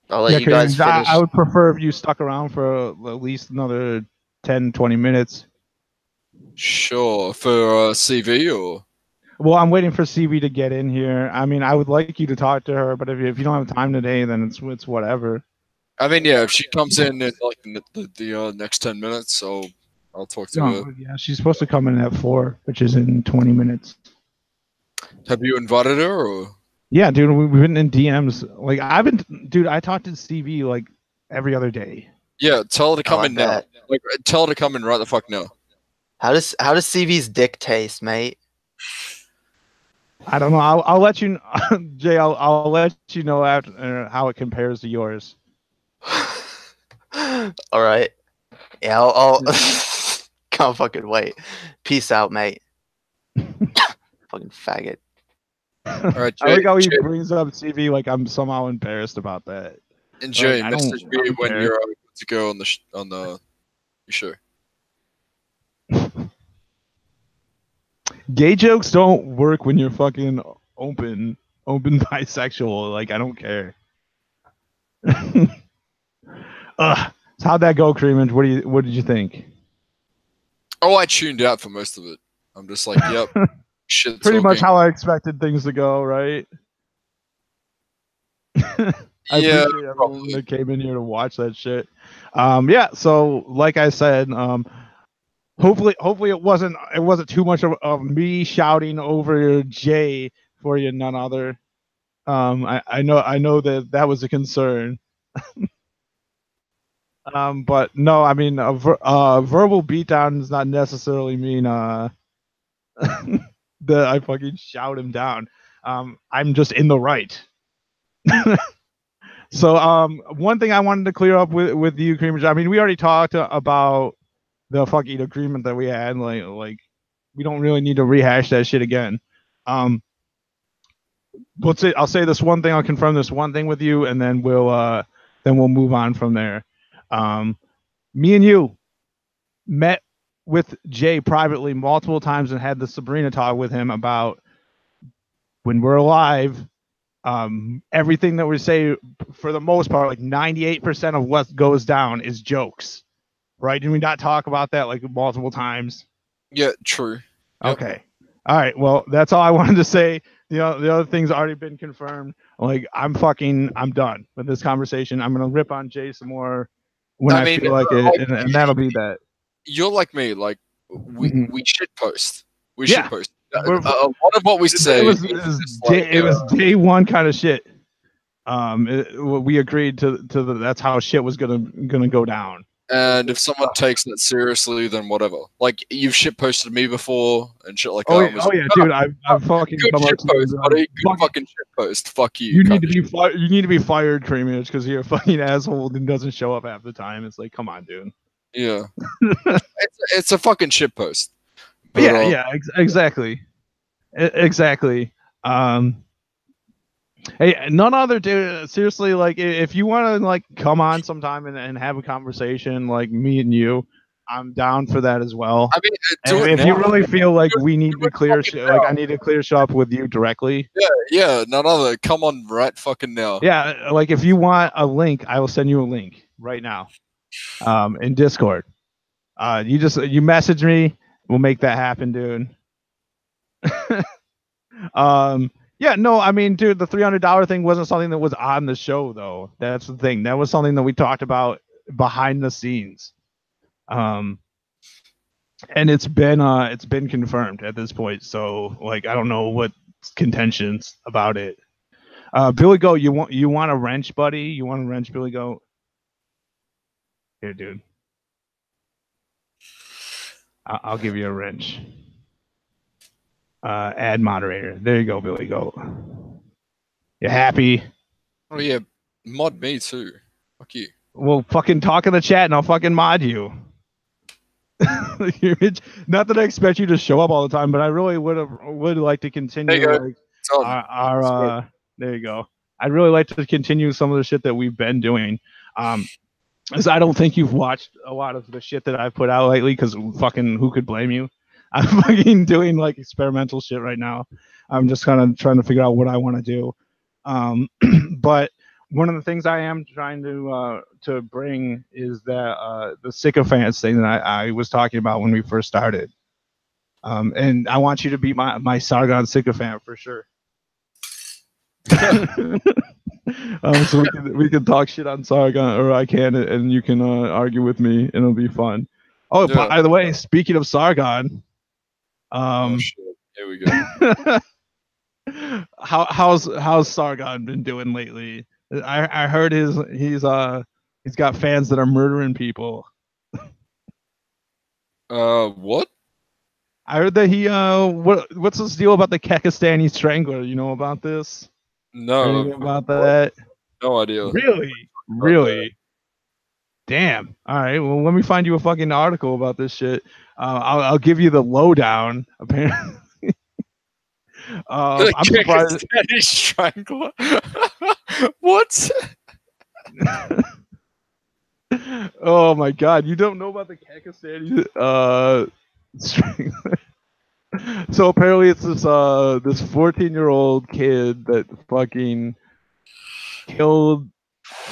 I'll let Yeah, you guys finish. I would prefer if you stuck around for at least another 10, 20 minutes. Sure, for CV or Well, I'm waiting for CV to get in here. I mean, I would like you to talk to her, but if you don't have time today, then it's whatever. I mean, yeah, if she comes in like the next 10 minutes, I'll talk to her. No, yeah, she's supposed to come in at 4, which is in 20 minutes. Have you invited her or? Yeah, dude, we've been in DMs. Like I talked to CV like every other day. Yeah, tell her to come I in now. bet. Like, tell her to come in right the fuck now. How does CV's dick taste, mate? I don't know. I'll let you, Jay. I'll let you know after how it compares to yours. All right. Yeah, I'll can't fucking wait. Peace out, mate. Fucking faggot. All right, I like Jay, how he Jay, brings up CV like I'm somehow embarrassed about that. and Jay, I don't- message I me don't when care. you're good to go on the show. Gay jokes don't work when you're fucking open bisexual. Like I don't care. So how'd that go, Creamage? What did you think? Oh, I tuned out for most of it. I'm just like, yep, shit. Pretty much talking. how I expected things to go, right? I Yeah, appreciate everyone probably. that came in here to watch that shit. Yeah, so like I said, hopefully it wasn't too much of me shouting over Jay for you, none other. I know that was a concern. But no, I mean, verbal beatdown does not necessarily mean that I fucking shout him down. I'm just in the right. So, one thing I wanted to clear up with you, Creamage. I mean, we already talked about the fucking agreement that we had. Like we don't really need to rehash that shit again. I'll say this one thing. I'll confirm this one thing with you, and then we'll move on from there. Me and you met with Jay privately multiple times and had the Sabrina talk with him about when we're alive. Everything that we say, for the most part, like 98% of what goes down is jokes, right? Did we not talk about that like multiple times? Yeah, true. Yep. Okay. All right. Well, that's all I wanted to say. The other thing's already been confirmed. Like I'm done with this conversation. I'm gonna rip on Jay some more when I feel like it, and that'll be that. You're like me. Like we shit post. We Yeah. shit post. A lot of what we say. It was day one kind of shit. We agreed to that's how shit was gonna go down. And if someone takes it seriously, then whatever. Like you've shit posted me before and shit like Oh that. yeah, dude, I've fucking good come up shit to you, post, buddy. Good fucking shit post. Fuck you. You need to be fired. You need to be fired, Creamage, because you're a fucking asshole and doesn't show up half the time. It's like, come on, dude. Yeah, it's a fucking shit post. But, Exactly, exactly. Hey, none other dude. Seriously, like if you want to like come on sometime and have a conversation, like me and you, I'm down for that as well. I mean, And do it if now. you really feel like we need do to it clear fucking shit, now. like I need to clear shit up with you directly. Yeah, none other. Come on, right fucking now. Yeah, like if you want a link, I will send you a link right now. In Discord. You message me, we'll make that happen, dude. Yeah, no, I mean, dude, the $300 thing wasn't something that was on the show though. That's the thing. That was something that we talked about behind the scenes. And it's been confirmed at this point. So like I don't know what contentions about it. Billy Goat, you want a wrench, buddy? You want a wrench, Billy Goat? Here, dude. I'll give you a wrench. Add moderator. There you go, Billy Goat. You happy? Oh yeah, mod me too. Fuck you. Well, fucking talk in the chat and I'll fucking mod you. Not that I expect you to show up all the time, but I really would like to continue There you go. like It's on. our there you go. I'd really like to continue some of the shit that we've been doing. Because I don't think you've watched a lot of the shit that I've put out lately, because fucking who could blame you? I'm fucking doing like experimental shit right now. I'm just kind of trying to figure out what I want to do. But one of the things I am trying to bring is that the sycophants thing that I was talking about when we first started. And I want you to be my Sargon sycophant for sure. So we can talk shit on Sargon, or I can, and you can argue with me, and it'll be fun. Oh, Yeah. by the way, speaking of Sargon, Oh shit. Here we go. how's Sargon been doing lately? I heard he's got fans that are murdering people. What? I heard that he what's this deal about the Kekistani Strangler? You know about this? No. Anything about that? No idea. Really? Damn. All right. Well, let me find you a fucking article about this shit. I'll give you the lowdown. Apparently, I'm surprised. Pakistani strangler. What? Oh my god, you don't know about the Kekistani strangler? So apparently it's this 14-year-old kid that fucking killed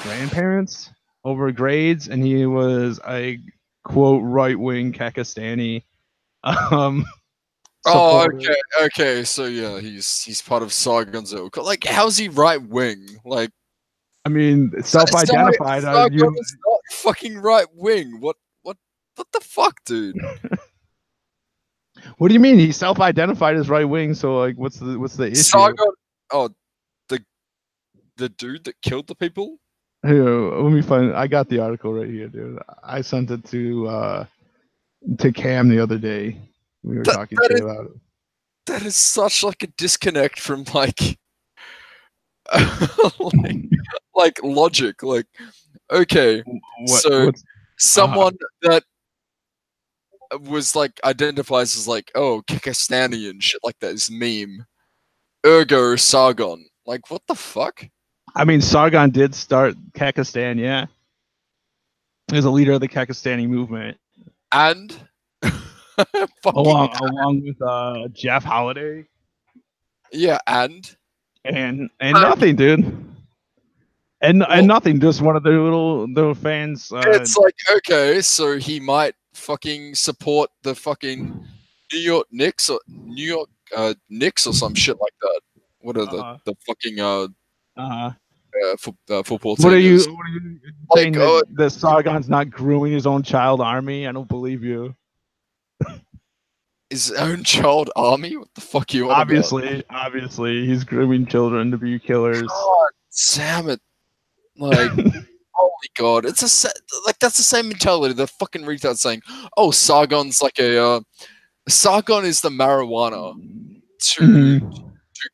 grandparents over grades, and he was a quote right-wing Kekistani. Oh, supporter. okay. So yeah, he's part of Sargon's ilk. Like, how's he right wing? Like, I mean, self-identified. Sargon is not fucking right wing. What the fuck, dude? What do you mean? He self-identified as right-wing. So like, what's the issue? Sargon. Oh, the dude that killed the people. Here, let me find. I got the article right here, dude. I sent it to Cam the other day. We were talking shit about it. That is such like a disconnect from like like logic. Like, okay, so someone that was like identifies as like, oh, Kekistani and shit like that is meme. Ergo Sargon. Like, what the fuck? I mean, Sargon did start Kekistan, yeah. He's a leader of the Kekistani movement. And along with Jeff Holiday. Yeah, and nothing, dude. And nothing, just one of their little fans. It's like, okay, so he might fucking support the fucking New York Knicks or some shit like that. What are the fucking football team? What are you like, saying that Sargon's not growing his own child army? I don't believe you. His own child army? What the fuck are you on Obviously, he's grooming children to be killers. God damn it. Like, holy god. It's that's the same mentality. The fucking retard saying, oh, Sargon's like Sargon is the marijuana to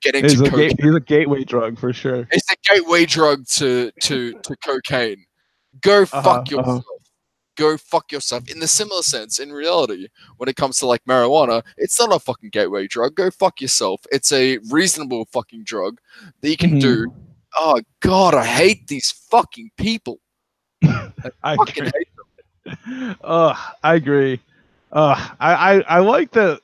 getting to cocaine. He's a gateway drug for sure. It's a gateway drug to cocaine. Go fuck yourself. Go fuck yourself. In the similar sense, in reality, when it comes to like marijuana, it's not a fucking gateway drug. Go fuck yourself. It's a reasonable fucking drug that you can do. Oh god, I hate these fucking people. I fucking hate them. I agree. I like that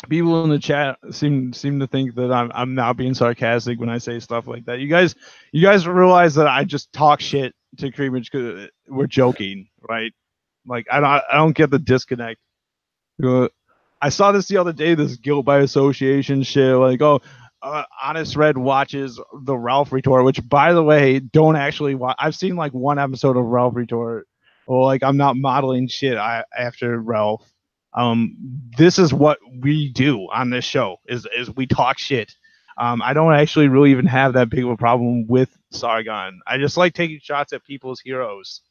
people in the chat seem to think that I'm now being sarcastic when I say stuff like that. You guys realize that I just talk shit to Creamage because we're joking, right? Like I don't get the disconnect. Uh, I saw this the other day. This guilt by association shit. Like, oh, Honest Red watches the Ralph Retort, which, by the way, don't actually watch. I've seen like one episode of Ralph Retort. Well, like I'm not modeling shit after Ralph. Um, this is what we do on this show. Is we talk shit. I don't actually really even have that big of a problem with Sargon. I just like taking shots at people's heroes.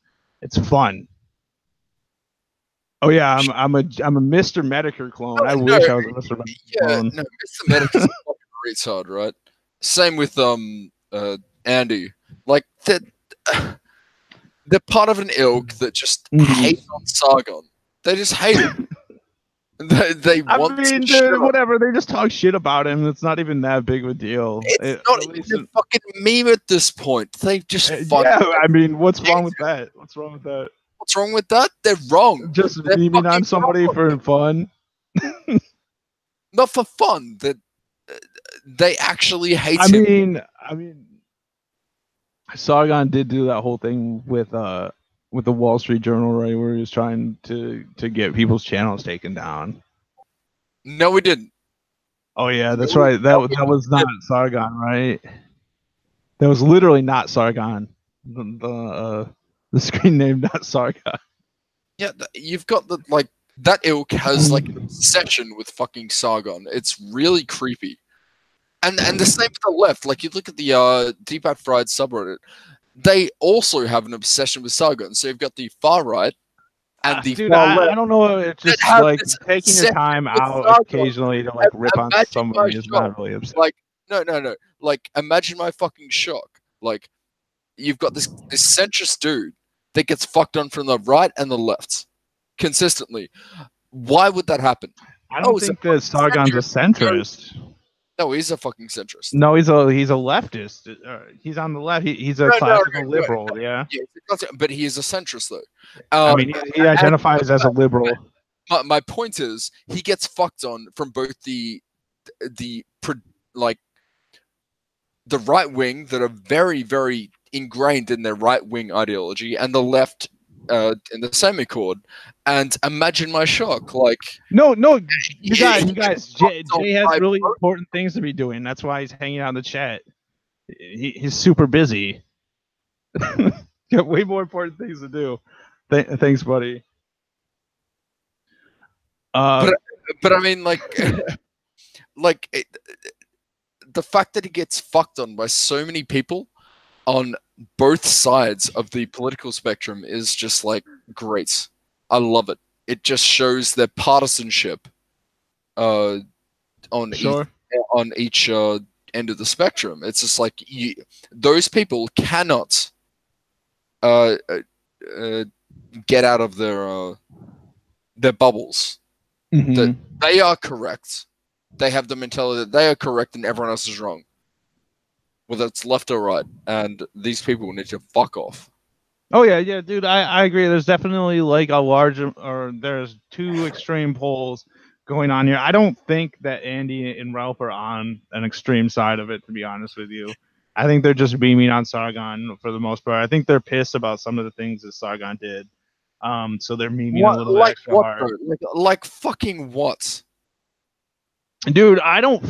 It's fun. Oh yeah, I'm a Mr. Medicare clone. I wish I was a Mr. Medicare clone. No, Mr. Medic is a fucking retard, right? Same with Andy. Like they're part of an ilk that just hate on Sargon. They just hate him. They want to shit on whatever. They just talk shit about him. It's not even that big of a deal. It's not even a fucking meme at this point. They just yeah. I mean, what's wrong with that? What's wrong with that? What's wrong with that? They're wrong. Just memeing on somebody for fun. Not for fun. That they actually hate him. I mean, Sargon did do that whole thing with the Wall Street Journal, right, where he was trying to get people's channels taken down. No, we didn't. Oh yeah, that's right. That was not Sargon, right? That was literally not Sargon. The screen name, not Sargon. Yeah, you've got that ilk has like an obsession with fucking Sargon. It's really creepy. And the same for the left. Like you look at the Deep At Fried subreddit, they also have an obsession with Sargon. So you've got the far right and the far left. I don't know. It's just like taking your time out occasionally to like rip on somebody is not really upset. Like no. Like imagine my fucking shock. Like you've got this centrist dude that gets fucked on from the right and the left consistently. Why would that happen? I don't think that Sargon's a centrist. No, he's a fucking centrist. No, he's a leftist. He's on the left. He's a classical liberal. Yeah, but he is a centrist though. I mean, he identifies as a liberal. My point is, he gets fucked on from both the right wing that are very, very ingrained in their right wing ideology, and the left in the same accord. And imagine my shock. Like no, you guys. Jay has really important things to be doing. That's why he's hanging out in the chat. He's super busy. Got way more important things to do. Thanks, buddy. But I mean, like, the fact that he gets fucked on by so many people on both sides of the political spectrum is just like great. I love it. It just shows their partisanship on each end of the spectrum. It's just like those people cannot get out of their bubbles. Mm-hmm. That they are correct. They have the mentality that they are correct and everyone else is wrong, whether it's left or right. And these people need to fuck off. Oh yeah, dude. I agree. There's definitely like there's two extreme poles going on here. I don't think that Andy and Ralph are on an extreme side of it, to be honest with you. I think they're just beaming on Sargon for the most part. I think they're pissed about some of the things that Sargon did. So they're memeing a little extra hard. Like fucking what? Dude, I'm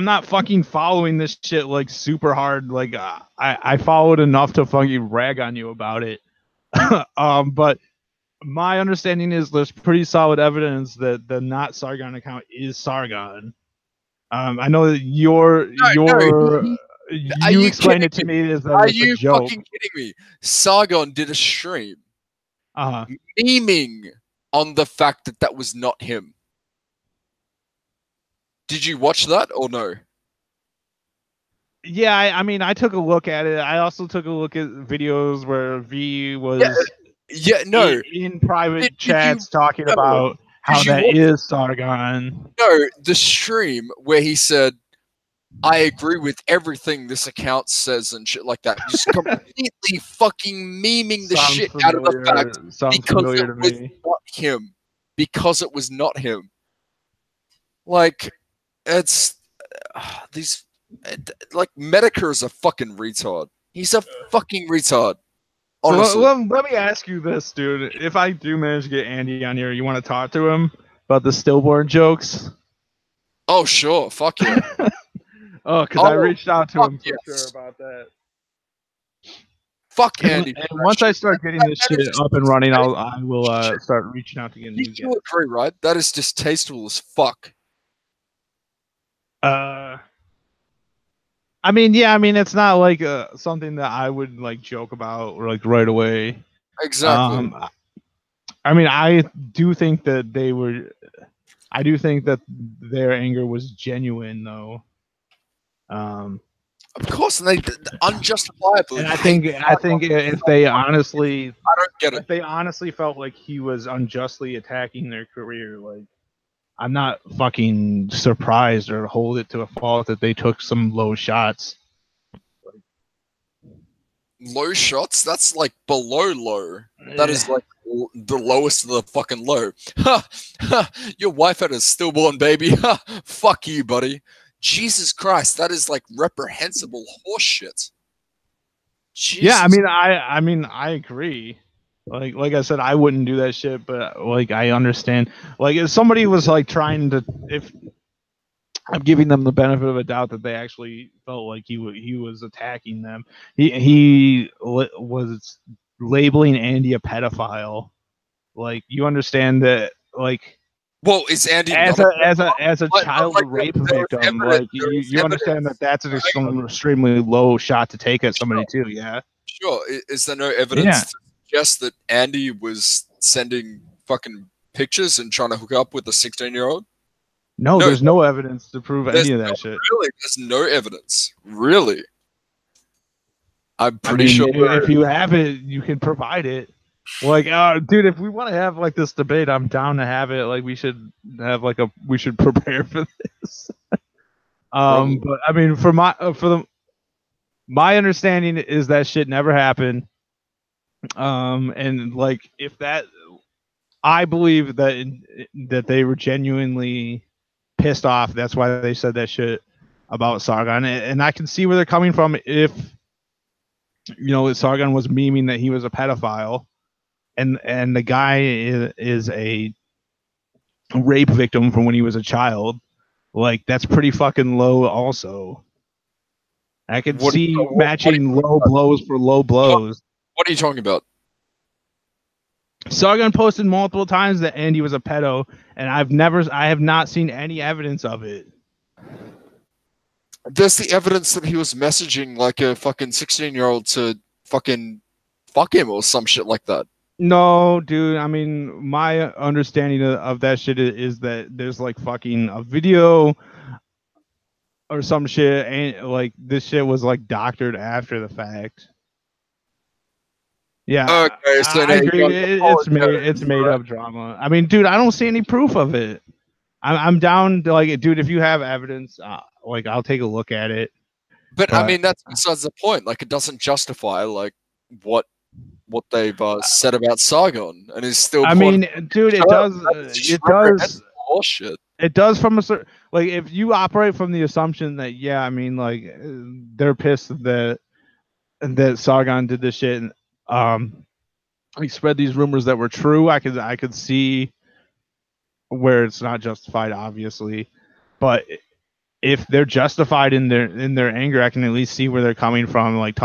not fucking following this shit like super hard. Like I followed enough to fucking rag on you about it. But my understanding is there's pretty solid evidence that the not Sargon account is Sargon. I know that you explained it to me as that it's a joke. Are you fucking kidding me? Sargon did a stream memeing on the fact that was not him. Did you watch that or no? Yeah, I mean, I took a look at it. I also took a look at videos where V was in private chats talking about how that is Sargon. No, the stream where he said, I agree with everything this account says and shit like that. Just completely fucking memeing the Sounds shit out of the fact Sounds because familiar it to was me. not him. Because it was not him. Like, it's these like Medicare is a fucking retard. He's a fucking retard. So Honestly. let me ask you this, dude. If I do manage to get Andy on here, you want to talk to him about the stillborn jokes? Oh sure, fuck yeah. Oh, because I reached out to him for yes. sure about that. Fuck Andy. And once I start getting this shit up and running, I will start reaching out to get new You guests. agree, right? That is distasteful as fuck. I mean, yeah, I mean, it's not like something that I would like joke about or like right away. Exactly. I mean, I do think that they were. I do think that their anger was genuine, though. Of course, and they unjustifiably. And I think if they honestly, I don't get it. if they honestly felt like he was unjustly attacking their career, like I'm not fucking surprised or hold it to a fault that they took some low shots. Low shots? That's like below low. That is like the lowest of the fucking low. Ha! Ha! Your wife had a stillborn baby. Ha! Fuck you, buddy. Jesus Christ, that is like reprehensible horseshit. Yeah, I mean, I agree. Like I said, I wouldn't do that shit, but like I understand. Like if somebody was like trying to, if I'm giving them the benefit of a doubt that they actually felt like he was attacking them. He was labeling Andy a pedophile. Like you understand that, like. Well, is Andy as a child like, rape victim? Like you understand that that's an extremely low shot to take at somebody too. Yeah. Sure. Is there no evidence to suggest that Andy was sending fucking pictures and trying to hook up with a 16-year-old? No, there's no evidence to prove any of that shit. Really, there's no evidence. Really, I'm pretty sure. If you have it, you can provide it. Like, dude, if we want to have like this debate, I'm down to have it. Like, we should have like we should prepare for this. But I mean, my understanding is that shit never happened. And like, if that, I believe that they were genuinely pissed off. That's why they said that shit about Sargon, and I can see where they're coming from. If Sargon was memeing that he was a pedophile, and the guy is a rape victim from when he was a child, like that's pretty fucking low. Also, I can see matching low blows for low blows. What are you talking about? Sargon posted multiple times that Andy was a pedo, and I have not seen any evidence of it. There's the evidence that he was messaging like a fucking 16-year-old to fucking fuck him or some shit like that. No, dude. I mean, my understanding of that shit is that there's like fucking a video or some shit, and like this shit was like doctored after the fact. Yeah, okay, so I agree. It's made up drama. I mean, dude, I don't see any proof of it. I'm down to like, dude, if you have evidence, like I'll take a look at it. But I mean, that's besides the point. Like, it doesn't justify like what they've said about Sargon and is still. I mean, dude, it does. It does. Bullshit. It does from a certain, like, if you operate from the assumption that, yeah, I mean, like, they're pissed that Sargon did this shit, and he spread these rumors that were true. I could see where it's not justified, obviously, but if they're justified in their anger, I can at least see where they're coming from, like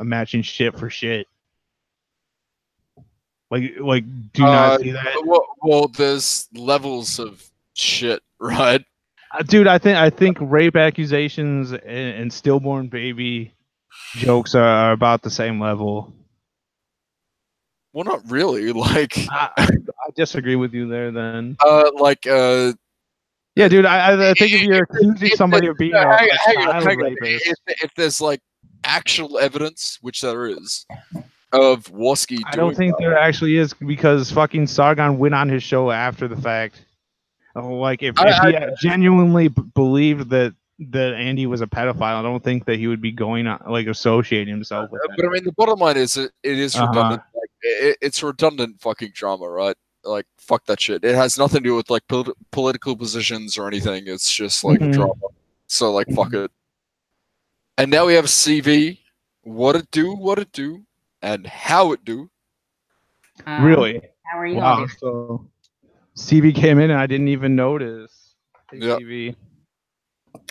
matching shit for shit. Like, do not see that. Well, there's levels of shit, right? Dude, I think rape accusations and stillborn baby jokes are about the same level. Well, not really. Like, I disagree with you there. Then, yeah, dude, I think if you're accusing somebody of being a child rapist, if there's like actual evidence, which there is, of Warski, I don't think there actually is, because fucking Sargon went on his show after the fact. Like, if he genuinely believed that that Andy was a pedophile. I don't think that he would be going on, like, associating himself with that. But I mean, the bottom line is it is Uh-huh. redundant. Like, it's redundant fucking drama, right? Like, fuck that shit. It has nothing to do with like political positions or anything. It's just like Mhm. drama. So like, fuck it. And now we have CV. What it do, and how it do. Really? How are you all Wow. doing? So CV came in and I didn't even notice. Hey, Yep. CV.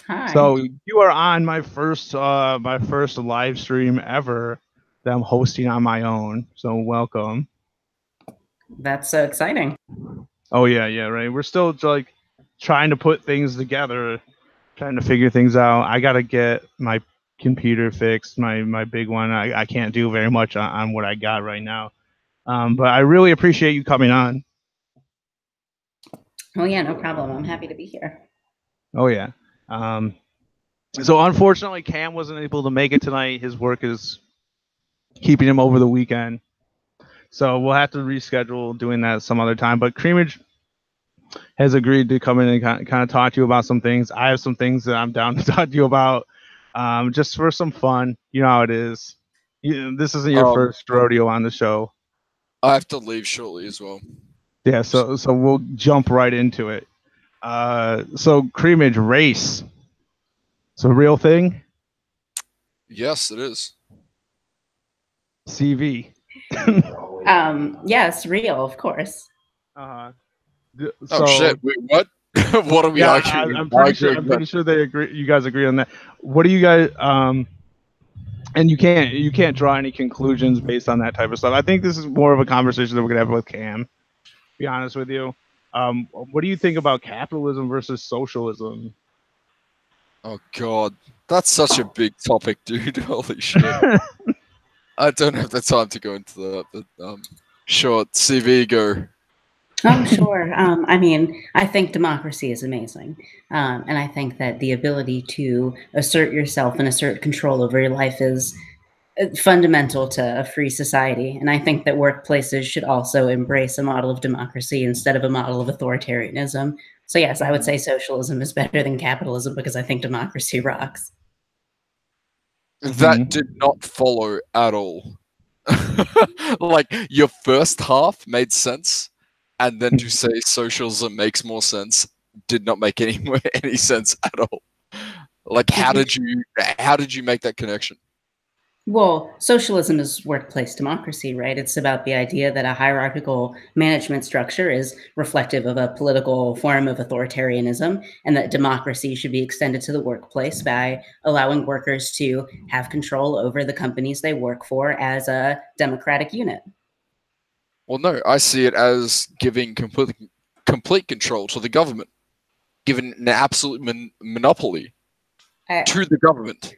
Hi. So you are on my first live stream ever that I'm hosting on my own. So welcome. That's so exciting. Oh yeah, right. We're still like trying to put things together, trying to figure things out. I gotta get my computer fixed, my big one. I can't do very much on what I got right now. But I really appreciate you coming on. Oh yeah, no problem. I'm happy to be here. Oh yeah. So unfortunately, Cam wasn't able to make it tonight. His work is keeping him over the weekend. So we'll have to reschedule doing that some other time. But Creamage has agreed to come in and kind of talk to you about some things. I have some things that I'm down to talk to you about, just for some fun. You know how it is. This isn't your first rodeo on the show. I have to leave shortly as well. Yeah, so we'll jump right into it. So Creamage race. It's a real thing. Yes, it is. CV. Yes, real, of course. Oh shit! Wait, what? What are we arguing? I'm pretty sure they agree. You guys agree on that. What do you guys? And you can't draw any conclusions based on that type of stuff. I think this is more of a conversation that we're gonna have with Cam. To be honest with you, what do you think about capitalism versus socialism? Oh god, that's such a big topic, dude. Holy shit! I don't have the time to go into that. But short CV go. Oh, sure. I mean, I think democracy is amazing. And I think that the ability to assert yourself and assert control over your life is fundamental to a free society. And I think that workplaces should also embrace a model of democracy instead of a model of authoritarianism. So yes, I would say socialism is better than capitalism because I think democracy rocks. That did not follow at all. Like, your first half made sense, and then to say socialism makes more sense did not make any sense at all. Like, how did you make that connection? Well, socialism is workplace democracy, right? It's about the idea that a hierarchical management structure is reflective of a political form of authoritarianism, and that democracy should be extended to the workplace by allowing workers to have control over the companies they work for as a democratic unit. Well, no, I see it as giving complete control to the government, giving an absolute monopoly to the government,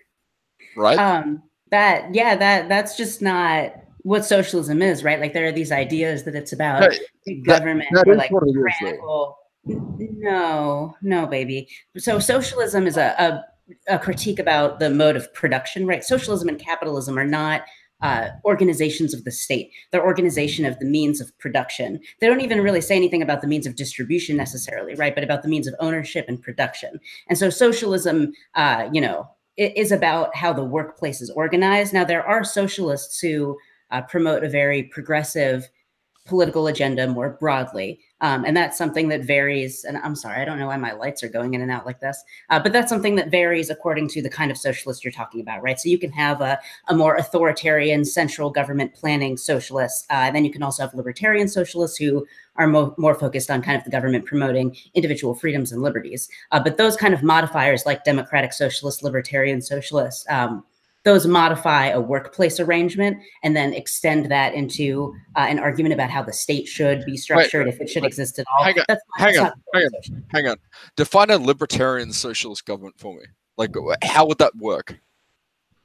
right? That's just not what socialism is, right? Like, there are these ideas that it's about government or like tyrannical. No, baby. So socialism is a critique about the mode of production, right? Socialism and capitalism are not organizations of the state. They're organization of the means of production. They don't even really say anything about the means of distribution necessarily, right? But about the means of ownership and production. And so socialism, it is about how the workplace is organized. Now, there are socialists who promote a very progressive political agenda more broadly. And that's something that varies. And I'm sorry, I don't know why my lights are going in and out like this, but that's something that varies according to the kind of socialist you're talking about, right? So you can have a more authoritarian central government planning socialist. And then you can also have libertarian socialists who are more focused on kind of the government promoting individual freedoms and liberties. But those kind of modifiers like democratic socialist, libertarian socialist, those modify a workplace arrangement and then extend that into an argument about how the state should be structured, if it should exist at all. Hang on. Define a libertarian socialist government for me. Like, how would that work?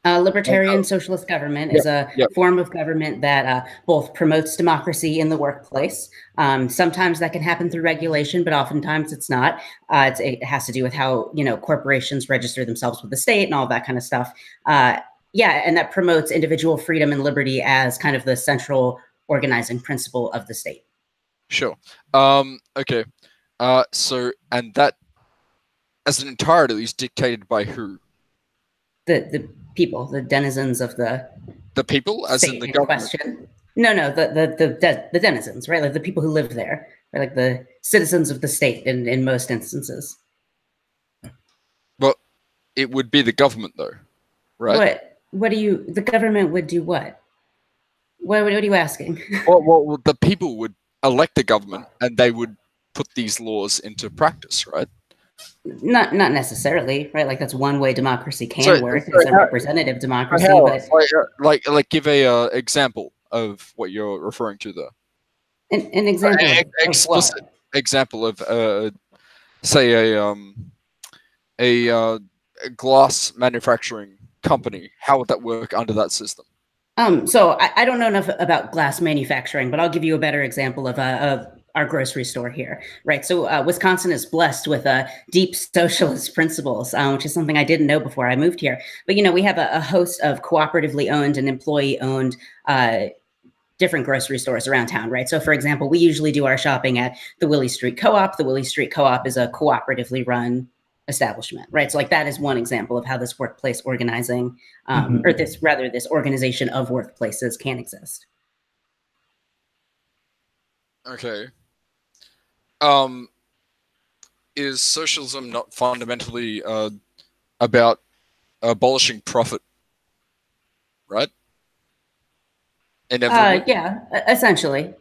Libertarian socialist government is a form of government that both promotes democracy in the workplace. Sometimes that can happen through regulation, but oftentimes it's not. It has to do with how corporations register themselves with the state and all that kind of stuff. And that promotes individual freedom and liberty as kind of the central organizing principle of the state. Sure. Okay. So, and that as an entirety is dictated by who? The people, the denizens of the people, as in the government. Question. No, the denizens, right? Like the people who live there, right? Like the citizens of the state in most instances. Well, it would be the government, though, right? What do you? The government would do what? What are you asking? Well, the people would elect the government, and they would put these laws into practice, right? Not necessarily, right? Like that's one way democracy can work. It's a representative democracy, but like give a example of what you're referring to there. An example, explicit example of say a glass manufacturing company. How would that work under that system? So I don't know enough about glass manufacturing, but I'll give you a better example of our grocery store here, right? So Wisconsin is blessed with deep socialist principles, which is something I didn't know before I moved here. But, we have a host of cooperatively owned and employee-owned different grocery stores around town, right? So, for example, we usually do our shopping at the Willie Street Co-op. The Willie Street Co-op is a cooperatively run establishment, right? So, like that is one example of how this workplace organizing, or this organization of workplaces can exist. Okay. Is socialism not fundamentally about abolishing profit, right? Yeah, essentially.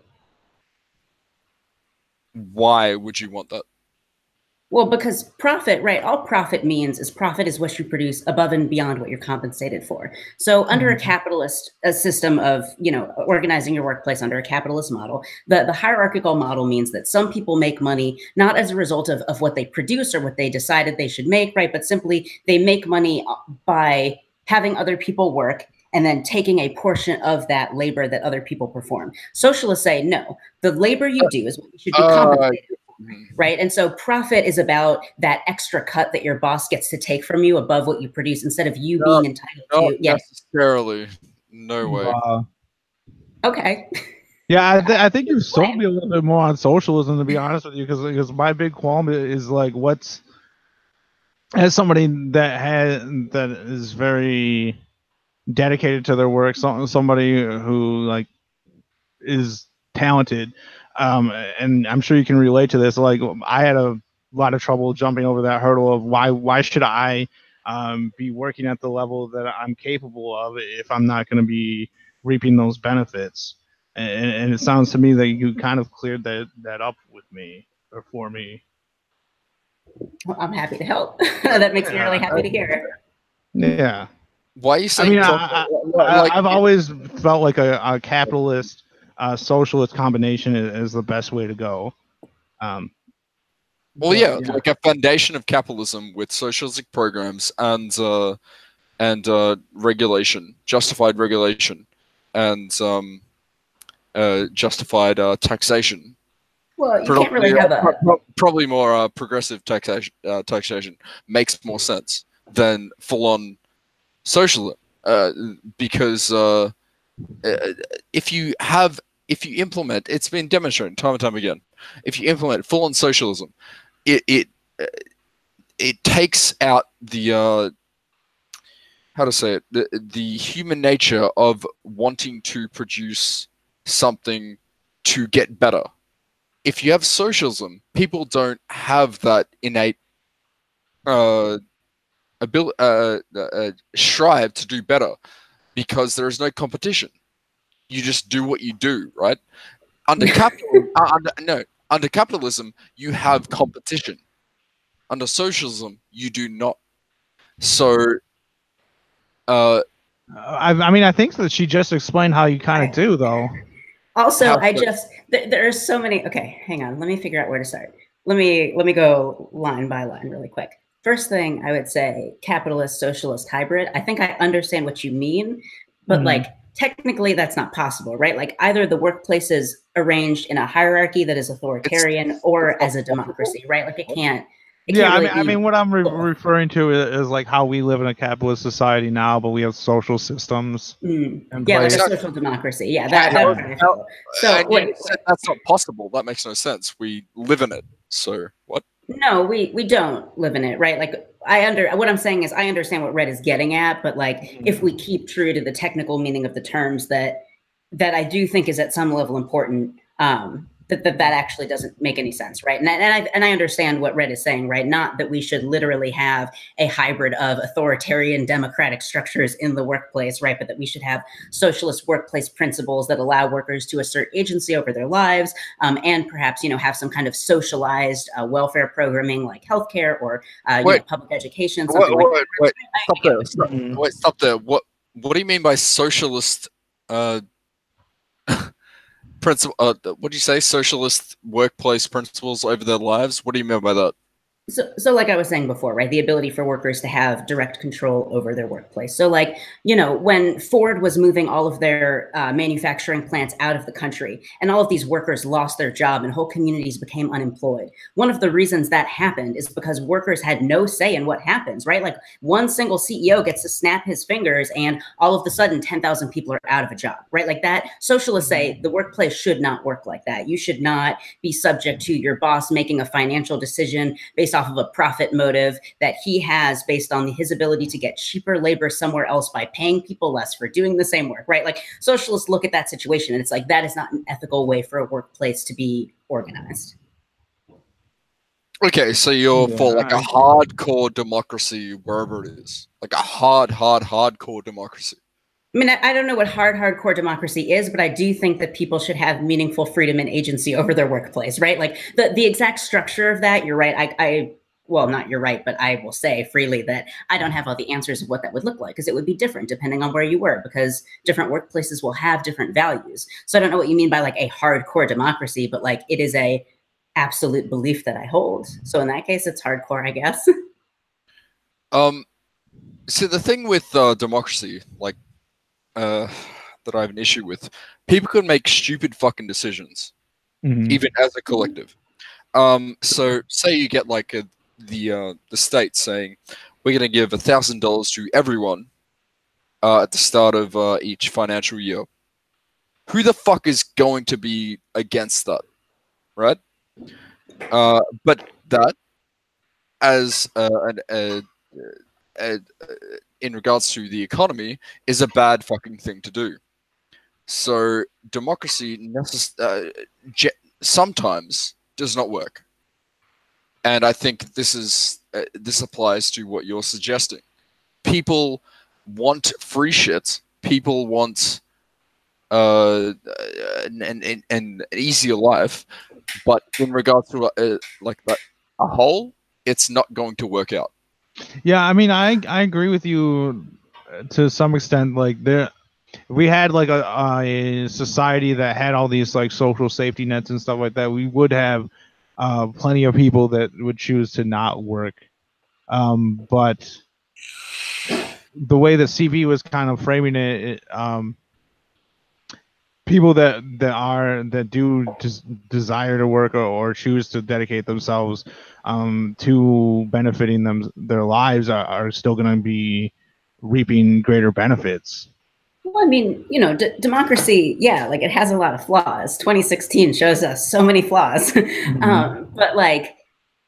Why would you want that? Well, because profit, right? All profit means is profit is what you produce above and beyond what you're compensated for. So under a capitalist system of, organizing your workplace under a capitalist model, the hierarchical model means that some people make money not as a result of what they produce or what they decided they should make, right? But simply they make money by having other people work and then taking a portion of that labor that other people perform. Socialists say, no, the labor you do is what you should be compensated for. Right. And so profit is about that extra cut that your boss gets to take from you above what you produce instead of you being entitled to. Not necessarily. No way. Okay. Yeah, I think you've sold me a little bit more on socialism, to be honest with you, because my big qualm is like, as somebody that is very dedicated to their work, somebody who like is talented. And I'm sure you can relate to this. Like I had a lot of trouble jumping over that hurdle of why should I be working at the level that I'm capable of if I'm not going to be reaping those benefits. And it sounds to me that you kind of cleared that up with me or for me. Well, I'm happy to help. That makes me really happy to hear. Yeah. Why are you saying? I've always felt like a capitalist socialist combination is the best way to go. Like a foundation of capitalism with socialistic programs and regulation, justified regulation, and justified taxation. Well, you can't really have probably more progressive taxation makes more sense than full-on socialism, because if you implement, it's been demonstrated time and time again, if you implement full-on socialism, it takes out the how to say it, the human nature of wanting to produce something to get better. If you have socialism, people don't have that innate strive to do better because there is no competition. You just do what you do, right? Under capitalism, you have competition. Under socialism, you do not. So, I think that she just explained how you kind of do, though. Also, there are so many. Okay, hang on. Let me figure out where to start. Let me go line by line really quick. First thing I would say, capitalist, socialist, hybrid. I think I understand what you mean, but like technically that's not possible, right? Like either the workplace is arranged in a hierarchy that is authoritarian or as a democracy, right? Like it can't really I mean, what I'm referring to is like how we live in a capitalist society now, but we have social systems. Yeah, like a social democracy. Yeah, that's that's not possible. That makes no sense. We live in it. So what? No, we don't live in it, right? Like what I'm saying is I understand what Red is getting at, but like if we keep true to the technical meaning of the terms that I do think is at some level important, that actually doesn't make any sense, right? And I understand what Red is saying, right? Not that we should literally have a hybrid of authoritarian democratic structures in the workplace, right? But that we should have socialist workplace principles that allow workers to assert agency over their lives, and perhaps have some kind of socialized welfare programming like healthcare or public education, something like that. Wait, stop there. Wait, stop there. What do you mean by socialist? Principle. What do you say? Socialist workplace principles over their lives. What do you mean by that? So like I was saying before, right, the ability for workers to have direct control over their workplace. So like, when Ford was moving all of their manufacturing plants out of the country and all of these workers lost their job and whole communities became unemployed. One of the reasons that happened is because workers had no say in what happens, right? Like one single CEO gets to snap his fingers and all of a sudden 10,000 people are out of a job, right? Like that. Socialists say the workplace should not work like that. You should not be subject to your boss making a financial decision based off of a profit motive that he has based on his ability to get cheaper labor somewhere else by paying people less for doing the same work, right? Like socialists look at that situation and it's like, that is not an ethical way for a workplace to be organized. Okay, so you're for like a hardcore democracy wherever it is, like a hardcore democracy. I mean, I don't know what hardcore democracy is, but I do think that people should have meaningful freedom and agency over their workplace, right? Like the exact structure of that, you're right. Well, not you're right, but I will say freely that I don't have all the answers of what that would look like because it would be different depending on where you were because different workplaces will have different values. So I don't know what you mean by like a hardcore democracy, but like it is a absolute belief that I hold. So in that case, it's hardcore, I guess. So the thing with democracy, like, that I have an issue with, people can make stupid fucking decisions, even as a collective. So say you get like the state saying we're going to give $1,000 to everyone at the start of each financial year. Who the fuck is going to be against that, right? But that, as in regards to the economy, is a bad fucking thing to do. So democracy sometimes does not work, and I think this applies to what you're suggesting. People want free shit. People want an easier life, but in regards to a whole, it's not going to work out. Yeah, I mean, I agree with you to some extent. Like we had like a society that had all these like social safety nets and stuff like that, we would have plenty of people that would choose to not work. But the way that CB was kind of framing it, people that do just desire to work or choose to dedicate themselves to benefiting their lives are still going to be reaping greater benefits. Well, I mean, democracy, yeah, like it has a lot of flaws. 2016 shows us so many flaws. But like,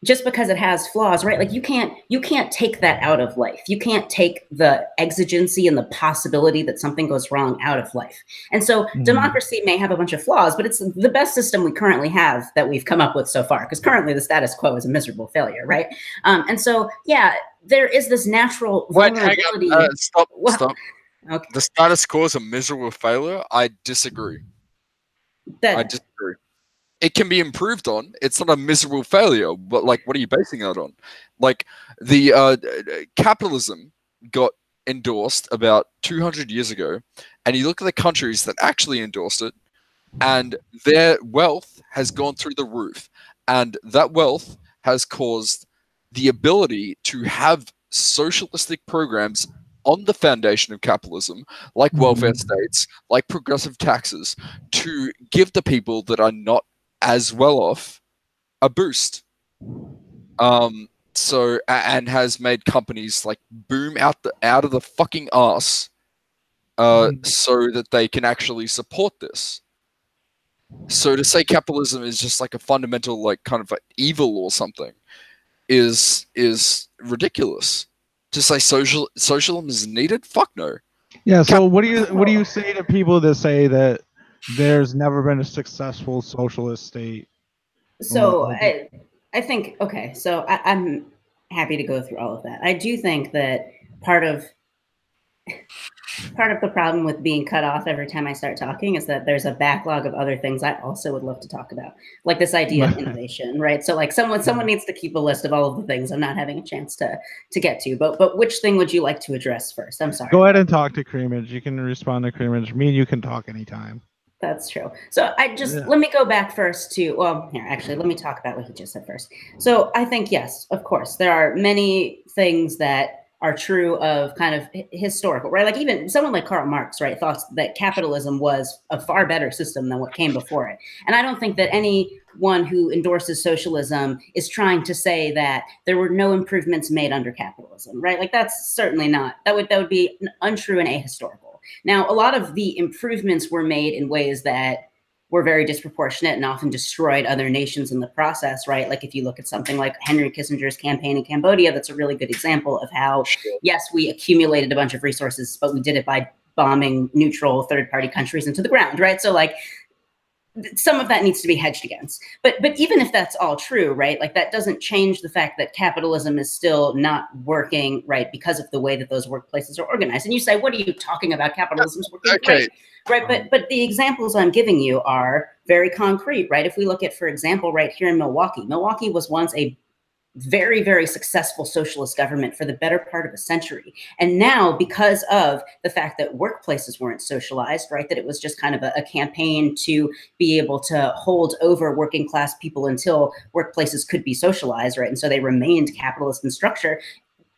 just because it has flaws, right? Like you can't take that out of life. You can't take the exigency and the possibility that something goes wrong out of life. And so democracy may have a bunch of flaws, but it's the best system we currently have that we've come up with so far, because currently the status quo is a miserable failure, right? And so, yeah, there is this natural vulnerability. Stop. Okay. The status quo is a miserable failure? I disagree. I disagree. It can be improved on. It's not a miserable failure, but like, what are you basing that on? Like, the capitalism got endorsed about 200 years ago, and you look at the countries that actually endorsed it, and their wealth has gone through the roof, and that wealth has caused the ability to have socialistic programs on the foundation of capitalism, like welfare states, like progressive taxes, to give the people that are not as well off a boost. So, and has made companies like boom out of the fucking ass, so that they can actually support this. So to say capitalism is just like a fundamental, like, kind of like evil or something, is ridiculous. To say socialism is needed? Fuck no. Yeah. So what do you say to people that say that there's never been a successful socialist state? So I think, okay, so I'm happy to go through all of that. I do think that part of the problem with being cut off every time I start talking is that there's a backlog of other things I also would love to talk about, like this idea of innovation, right? So like someone needs to keep a list of all of the things I'm not having a chance to get to. But which thing would you like to address first? I'm sorry. Go ahead and talk to Creamage. You can respond to Creamage. Me and you can talk anytime. That's true. So let me go back first to, well, here, actually, let me talk about what he just said first. So I think, yes, of course, there are many things that are true of kind of historical, right? Like even someone like Karl Marx, right, thought that capitalism was a far better system than what came before it. And I don't think that anyone who endorses socialism is trying to say that there were no improvements made under capitalism, right? Like that's certainly not, that would be untrue and ahistorical. Now, a lot of the improvements were made in ways that were very disproportionate and often destroyed other nations in the process, right? Like if you look at something like Henry Kissinger's campaign in Cambodia, that's a really good example of how, yes, we accumulated a bunch of resources, but we did it by bombing neutral third-party countries into the ground, right? So like, some of that needs to be hedged against. But even if that's all true, right, like that doesn't change the fact that capitalism is still not working, right, because of the way that those workplaces are organized. And you say, what are you talking about? Capitalism's working great. Right, but the examples I'm giving you are very concrete, right? If we look at, for example, right here in Milwaukee, Milwaukee was once a very, very successful socialist government for the better part of a century. And now, because of the fact that workplaces weren't socialized, right, that it was just kind of a campaign to be able to hold over working class people until workplaces could be socialized, right, and so they remained capitalist in structure,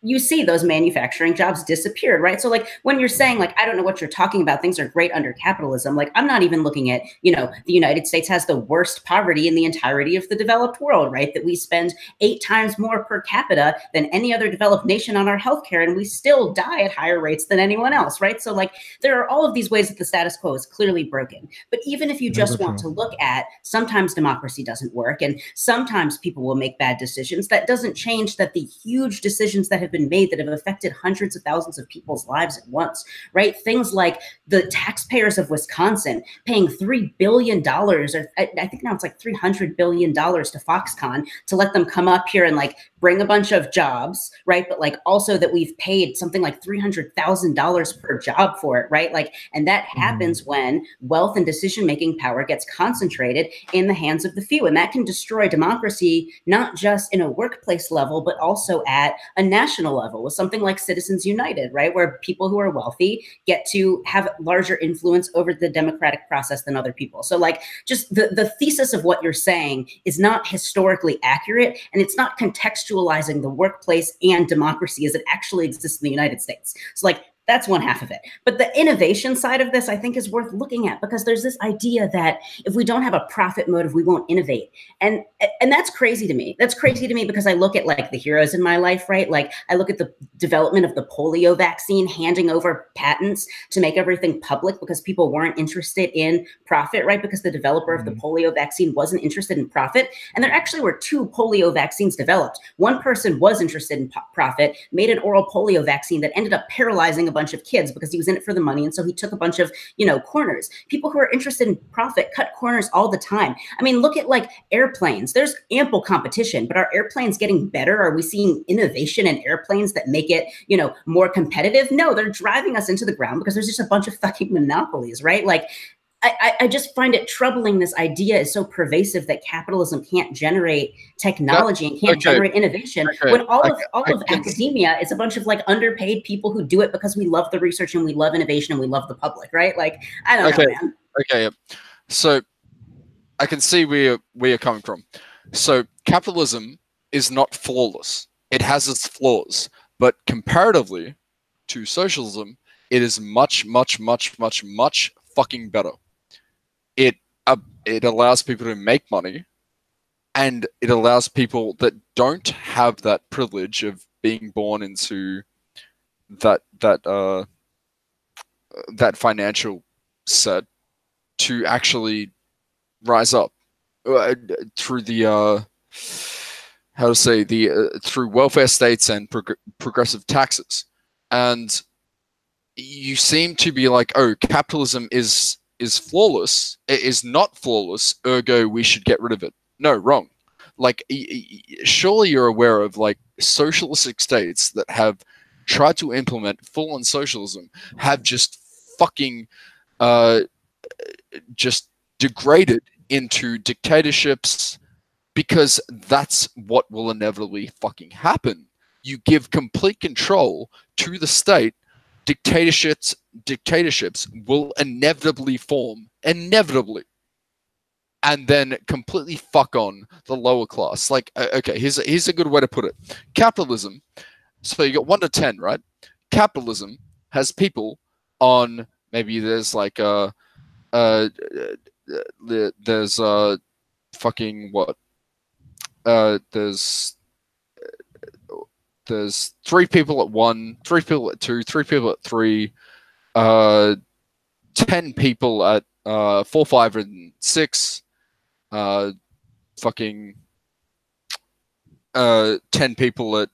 you see those manufacturing jobs disappeared, right? So like when you're saying like, I don't know what you're talking about, things are great under capitalism. Like I'm not even looking at, you know, the United States has the worst poverty in the entirety of the developed world, right? That we spend 8 times more per capita than any other developed nation on our healthcare, and we still die at higher rates than anyone else, right? So like there are all of these ways that the status quo is clearly broken. But even if you just want to look at sometimes democracy doesn't work and sometimes people will make bad decisions, that doesn't change that the huge decisions that have been made that have affected hundreds of thousands of people's lives at once, right? Things like the taxpayers of Wisconsin paying $3 billion, or I think now it's like $300 billion to Foxconn to let them come up here and like bring a bunch of jobs, right? But like also that we've paid something like $300,000 per job for it, right? Like, and that happens when wealth and decision-making power gets concentrated in the hands of the few. And that can destroy democracy, not just in a workplace level, but also at a national level with something like Citizens United, right? Where people who are wealthy get to have larger influence over the democratic process than other people. So like just the thesis of what you're saying is not historically accurate, and it's not contextualizing the workplace and democracy as it actually exists in the United States. So like that's one half of it. But the innovation side of this, I think, is worth looking at, because there's this idea that if we don't have a profit motive, we won't innovate. And that's crazy to me. That's crazy to me because I look at like the heroes in my life, right? Like I look at the development of the polio vaccine, handing over patents to make everything public because people weren't interested in profit, right? Because the developer of the polio vaccine wasn't interested in profit. And there actually were 2 polio vaccines developed. One person was interested in profit, made an oral polio vaccine that ended up paralyzing a bunch of kids because he was in it for the money. And so he took a bunch of, you know, corners. People who are interested in profit cut corners all the time. I mean, look at like airplanes. There's ample competition, but are airplanes getting better? Are we seeing innovation in airplanes that make it, you know, more competitive? No, they're driving us into the ground because there's just a bunch of fucking monopolies, right? Like, I just find it troubling. This idea is so pervasive that capitalism can't generate technology and can't generate innovation when all of academia is a bunch of like underpaid people who do it because we love the research and we love innovation and we love the public, right? Like, I don't know, man. Okay, so I can see where you're coming from. So capitalism is not flawless. It has its flaws, but comparatively to socialism, it is much, much, much, much, much fucking better. It allows people to make money, and it allows people that don't have that privilege of being born into that financial set to actually rise up through the how to say, through welfare states and progressive taxes. And you seem to be like, oh, capitalism is flawless. It is not flawless, ergo we should get rid of it. No, wrong. Like, surely you're aware of like socialistic states that have tried to implement full-on socialism have just fucking just degraded into dictatorships, because that's what will inevitably fucking happen. You give complete control to the state, dictatorships will inevitably form, inevitably, and then completely fuck on the lower class. Like, okay, here's a good way to put it. Capitalism. So you got 1 to 10, right? Capitalism has people on, maybe there's like there's fucking what? There's 3 people at 1, 3 people at 2, 3 people at 3, 10 people at 4, 5, and 6, fucking 10 people at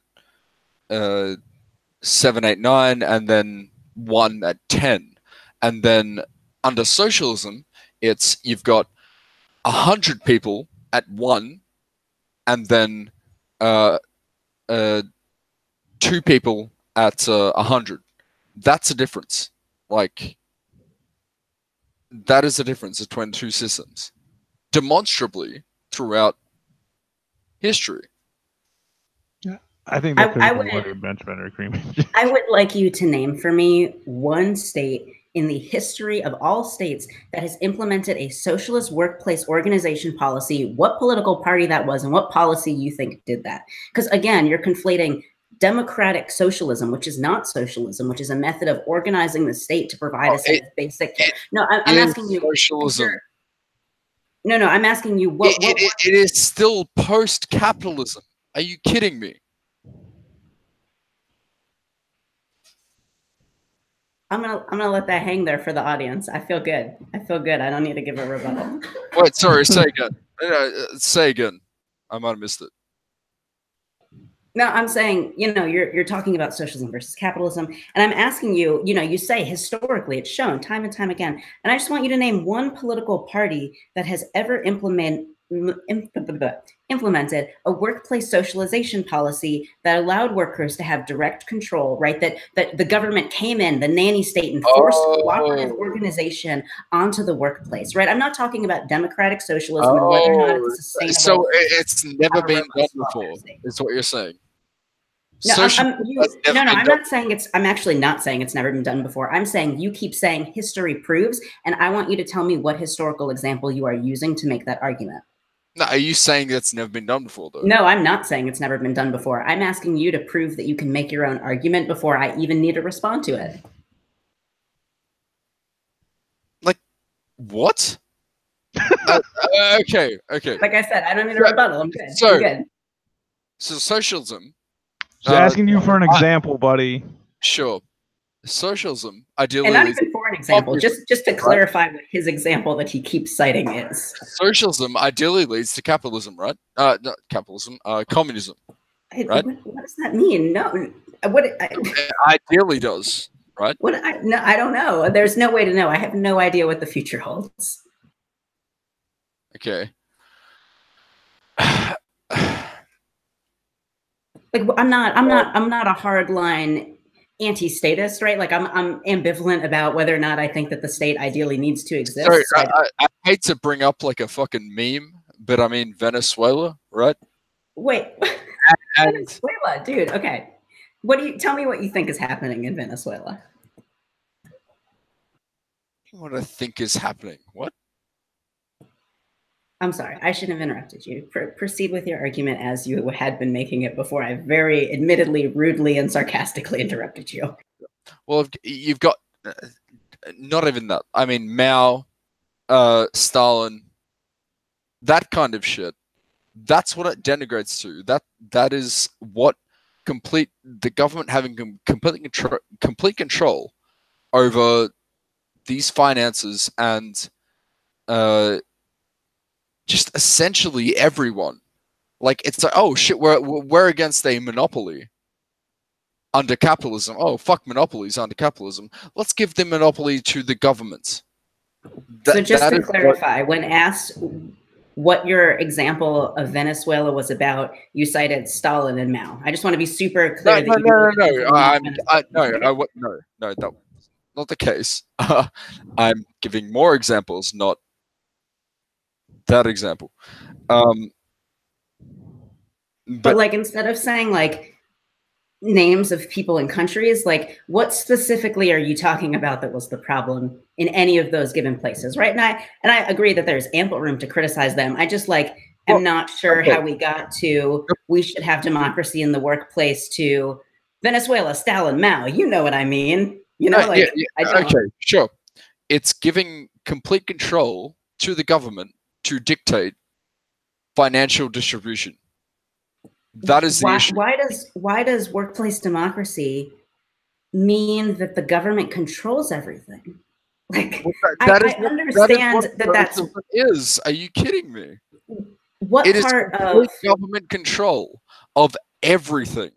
7, 8, 9, and then 1 at 10. And then under socialism, it's you've got 100 people at 1, and then 2 people at 100. That's a difference. Like, that is the difference between 2 systems, demonstrably throughout history. Yeah, I think that could be a bench better agreement. I would like you to name for me one state in the history of all states that has implemented a socialist workplace organization policy, what political party that was, and what policy you think did that. Because again, you're conflating democratic socialism, which is not socialism, which is a method of organizing the state to provide us with basic. No, I'm asking you. Socialism. No, I'm asking you what. It is still post-capitalism. Are you kidding me? I'm gonna let that hang there for the audience. I feel good. I don't need to give a rebuttal. Wait, sorry. Say again. Say again. I might have missed it. No, I'm saying, you're talking about socialism versus capitalism, and I'm asking you, you say historically it's shown time and time again, and I just want you to name one political party that has ever implemented a workplace socialization policy that allowed workers to have direct control, right? That the government came in, the nanny state, and forced cooperative organization onto the workplace, right? I'm not talking about democratic socialism and whether or not it's sustainable. So it's never been done before, is what you're saying. No, I'm not saying it's. I'm actually not saying it's never been done before. I'm saying you keep saying history proves, and I want you to tell me what historical example you are using to make that argument. No, are you saying that's never been done before, though? No, I'm not saying it's never been done before. I'm asking you to prove that you can make your own argument before I even need to respond to it. Like, what? Okay. Like I said, I don't need a rebuttal. I'm good. I'm good. So socialism. Just asking you for an example, buddy. Sure. Socialism, ideally. And not even for an example, just to clarify what his example that he keeps citing is. Socialism ideally leads to capitalism, right? Not capitalism, communism. Right? What does that mean? No. Ideally does, right? I don't know. There's no way to know. I have no idea what the future holds. Okay. Like, I'm not a hardline anti-statist, right? Like, I'm ambivalent about whether or not I think that the state ideally needs to exist. Sorry, I hate to bring up like a fucking meme, but I mean Venezuela, right? Wait, Venezuela, dude. Okay, tell me what you think is happening in Venezuela? What I think is happening? What? I'm sorry, I shouldn't have interrupted you. Proceed with your argument as you had been making it before I very admittedly, rudely, and sarcastically interrupted you. Well, you've got not even that. I mean, Mao, Stalin, that kind of shit. That's what it denigrates to. That is what the government having complete control over these finances and just essentially everyone, Like it's like, oh shit, we're against a monopoly under capitalism. Oh fuck, monopolies under capitalism. Let's give the monopoly to the government. So just to clarify, when asked what your example of Venezuela was about, you cited Stalin and Mao. I just want to be super clear. No, that's not the case. I'm giving more examples, not that example. But like, instead of saying like names of people and countries, like what specifically are you talking about that was the problem in any of those given places, right? And I agree that there's ample room to criticize them. I just like am not sure how we got to we should have democracy in the workplace to Venezuela, Stalin, Mao. You know what I mean? You know, like I don't. Okay, sure. It's giving complete control to the government to dictate financial distribution. That is the issue. Why does workplace democracy mean that the government controls everything? Like, I understand that's. Are you kidding me? What part of government control of everything?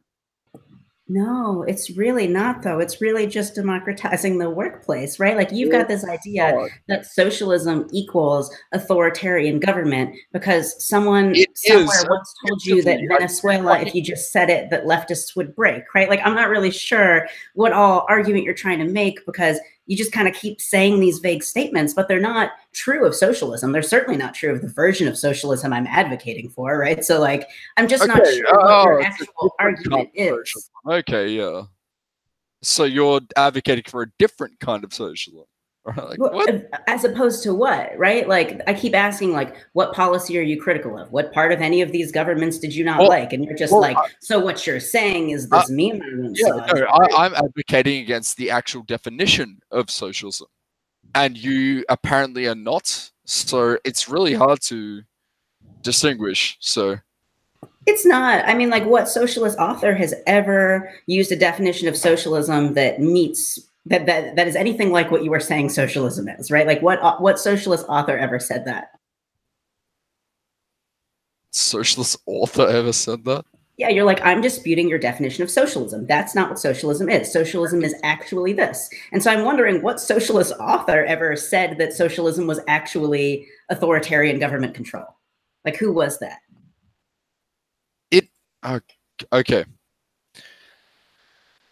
No, it's really not, though. It's really just democratizing the workplace, right? Like you've got this idea that socialism equals authoritarian government because someone somewhere once told you that Venezuela, if you just said it, that leftists would break, right? Like I'm not really sure what all argument you're trying to make because you just kind of keep saying these vague statements, but they're not true of socialism. They're certainly not true of the version of socialism I'm advocating for, right? So like, I'm just not sure what your actual argument is. Okay, yeah. So you're advocating for a different kind of socialism. Like, well, what? As opposed to what, right? Like I keep asking, like, what policy are you critical of? What part of any of these governments did you not like? And you're just so what you're saying is this meme. I'm advocating against the actual definition of socialism, and you apparently are not. So it's really hard to distinguish. So it's not. I mean, like, what socialist author has ever used a definition of socialism that meets? That is anything like what you were saying socialism is, right? Like what socialist author ever said that? Socialist author ever said that? Yeah, you're like, I'm disputing your definition of socialism. That's not what socialism is. Socialism is actually this. And so I'm wondering what socialist author ever said that socialism was actually authoritarian government control? Like who was that? Okay.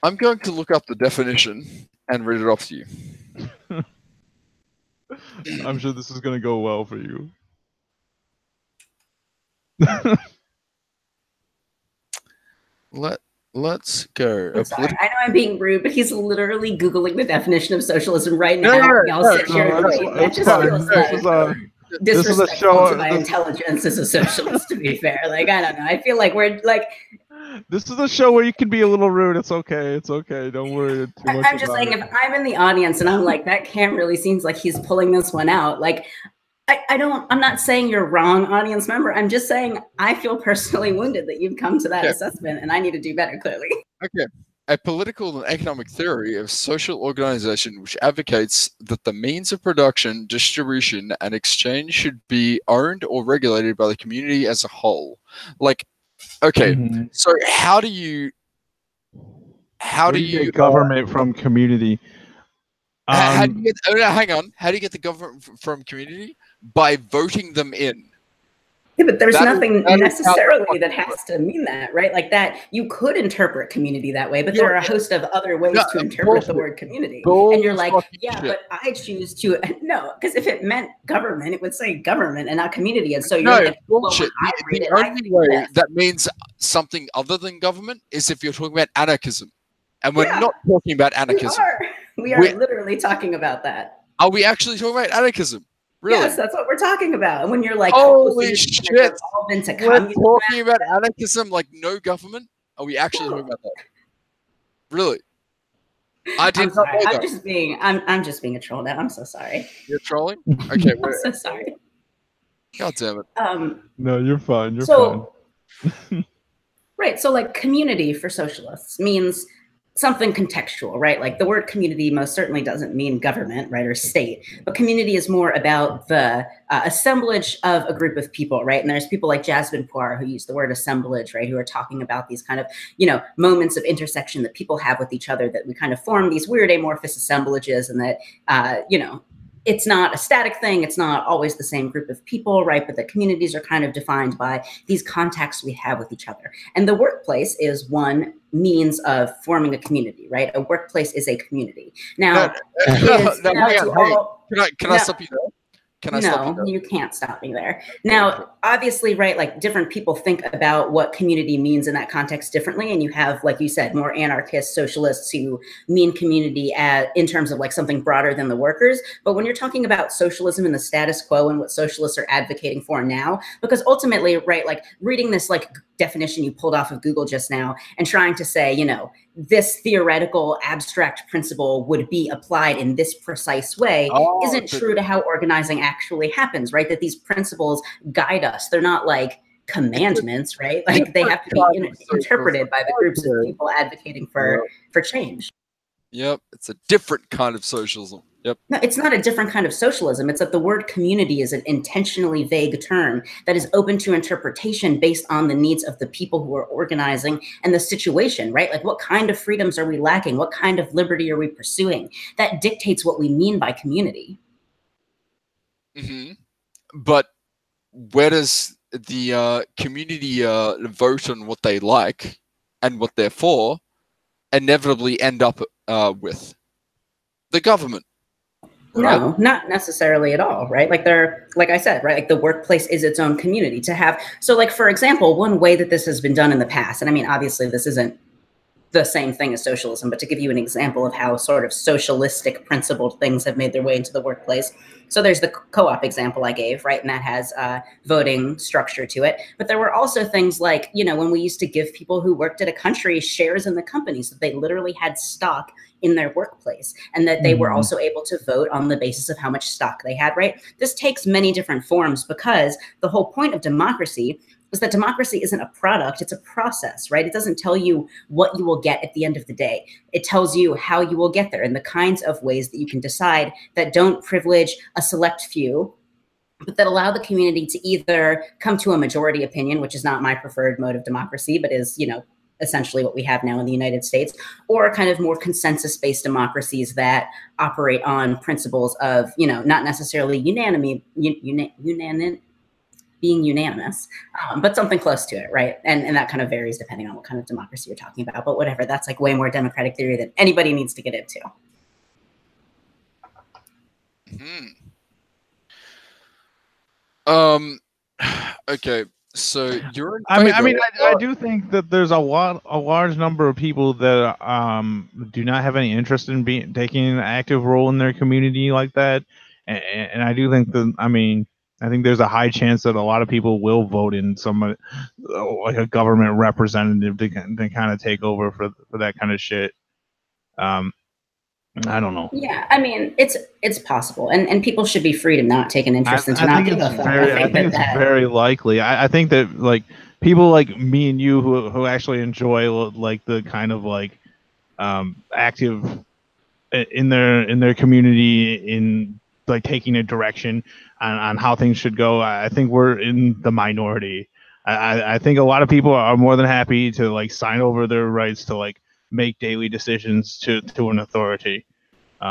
I'm going to look up the definition and read it off to you. I'm sure this is going to go well for you. Let's go. I'm sorry. I know I'm being rude, but he's literally Googling the definition of socialism right now. It just feels like disrespectful to my intelligence as a socialist, to be fair. Like, I don't know. I feel like we're like... This is a show where you can be a little rude. It's okay. It's okay. Don't worry too much. I'm just saying, if I'm in the audience and I'm like, that cam really seems like he's pulling this one out. Like, I'm not saying you're wrong, audience member. I'm just saying I feel personally wounded that you've come to that assessment and I need to do better, clearly. Okay. A political and economic theory of social organization which advocates that the means of production, distribution, and exchange should be owned or regulated by the community as a whole. Like, okay, so how do you get government from community? How do you get, hang on. How do you get the government from community? By voting them in. Yeah, but there's nothing necessarily that has to mean that, right? Like that, you could interpret community that way, but there are a host of other ways to interpret the word community. And you're like, yeah, but I choose to, no, because if it meant government, it would say government and not community. And so you're like, bullshit. The only way that means something other than government is if you're talking about anarchism. And we're not talking about anarchism. We are literally talking about that. Are we actually talking about anarchism? Really? Yes, that's what we're talking about. And when you're like, holy shit, we're talking about anarchism like no government? Are we actually talking about that? Really? I'm just being a troll now. I'm so sorry. You're trolling? Okay. I'm so sorry. God damn it. No, you're fine. You're fine. Right. So like community for socialists means something contextual, right? Like the word community most certainly doesn't mean government, right, or state, but community is more about the assemblage of a group of people, right? And there's people like Jasmine Poir who use the word assemblage, right, who are talking about these kind of, you know, moments of intersection that people have with each other, that we kind of form these weird amorphous assemblages, and that, you know, it's not a static thing. It's not always the same group of people, right? But the communities are kind of defined by these contacts we have with each other. And the workplace is one means of forming a community, right? A workplace is a community. Now, can I stop you there? Can I stop you there? No, you can't stop me there. Now, obviously, right, like different people think about what community means in that context differently. And you have, like you said, more anarchist socialists who mean community in terms of like something broader than the workers. But when you're talking about socialism and the status quo and what socialists are advocating for now, because ultimately, right, like reading this like definition you pulled off of Google just now and trying to say, you know, this theoretical abstract principle would be applied in this precise way isn't true to how organizing actually happens, right? That these principles guide us. They're not like commandments, right? Like they have to be interpreted by the groups of people advocating for change. Yep, it's a different kind of socialism. Yep. No, it's not a different kind of socialism. It's that the word community is an intentionally vague term that is open to interpretation based on the needs of the people who are organizing and the situation, right? Like what kind of freedoms are we lacking? What kind of liberty are we pursuing? That dictates what we mean by community. Mm-hmm. But where does the community vote on what they like and what they're for inevitably end up with? The government. Right? No, not necessarily at all, right? Like like I said, right? Like the workplace is its own community to have. So like, for example, one way that this has been done in the past, and I mean, obviously this isn't the same thing as socialism, but to give you an example of how sort of socialistic principled things have made their way into the workplace. So there's the co-op example I gave, right? And that has voting structure to it. But there were also things like, you know, when we used to give people who worked at a country shares in the company, so they literally had stock in their workplace, and that they were also able to vote on the basis of how much stock they had, right? This takes many different forms because the whole point of democracy is that democracy isn't a product, it's a process, right? It doesn't tell you what you will get at the end of the day. It tells you how you will get there and the kinds of ways that you can decide that don't privilege a select few, but that allow the community to either come to a majority opinion, which is not my preferred mode of democracy, but is, you know, essentially what we have now in the United States, or kind of more consensus-based democracies that operate on principles of, you know, not necessarily being unanimous, but something close to it, right? And that kind of varies depending on what kind of democracy you're talking about. But whatever, that's like way more democratic theory than anybody needs to get into. Okay, so you're in I do think that there's a large number of people that do not have any interest in taking an active role in their community like that, and I do think that I think there's a high chance that a lot of people will vote in some like a government representative to kind of take over for that kind of shit. I don't know. Yeah, I mean, it's possible, and people should be free to not take an interest and to not give a fuck. I think it's very likely. I think that like people like me and you who actually enjoy like the kind of like active in their community in like taking a direction on how things should go. I think we're in the minority. I think a lot of people are more than happy to like sign over their rights to like make daily decisions to an authority.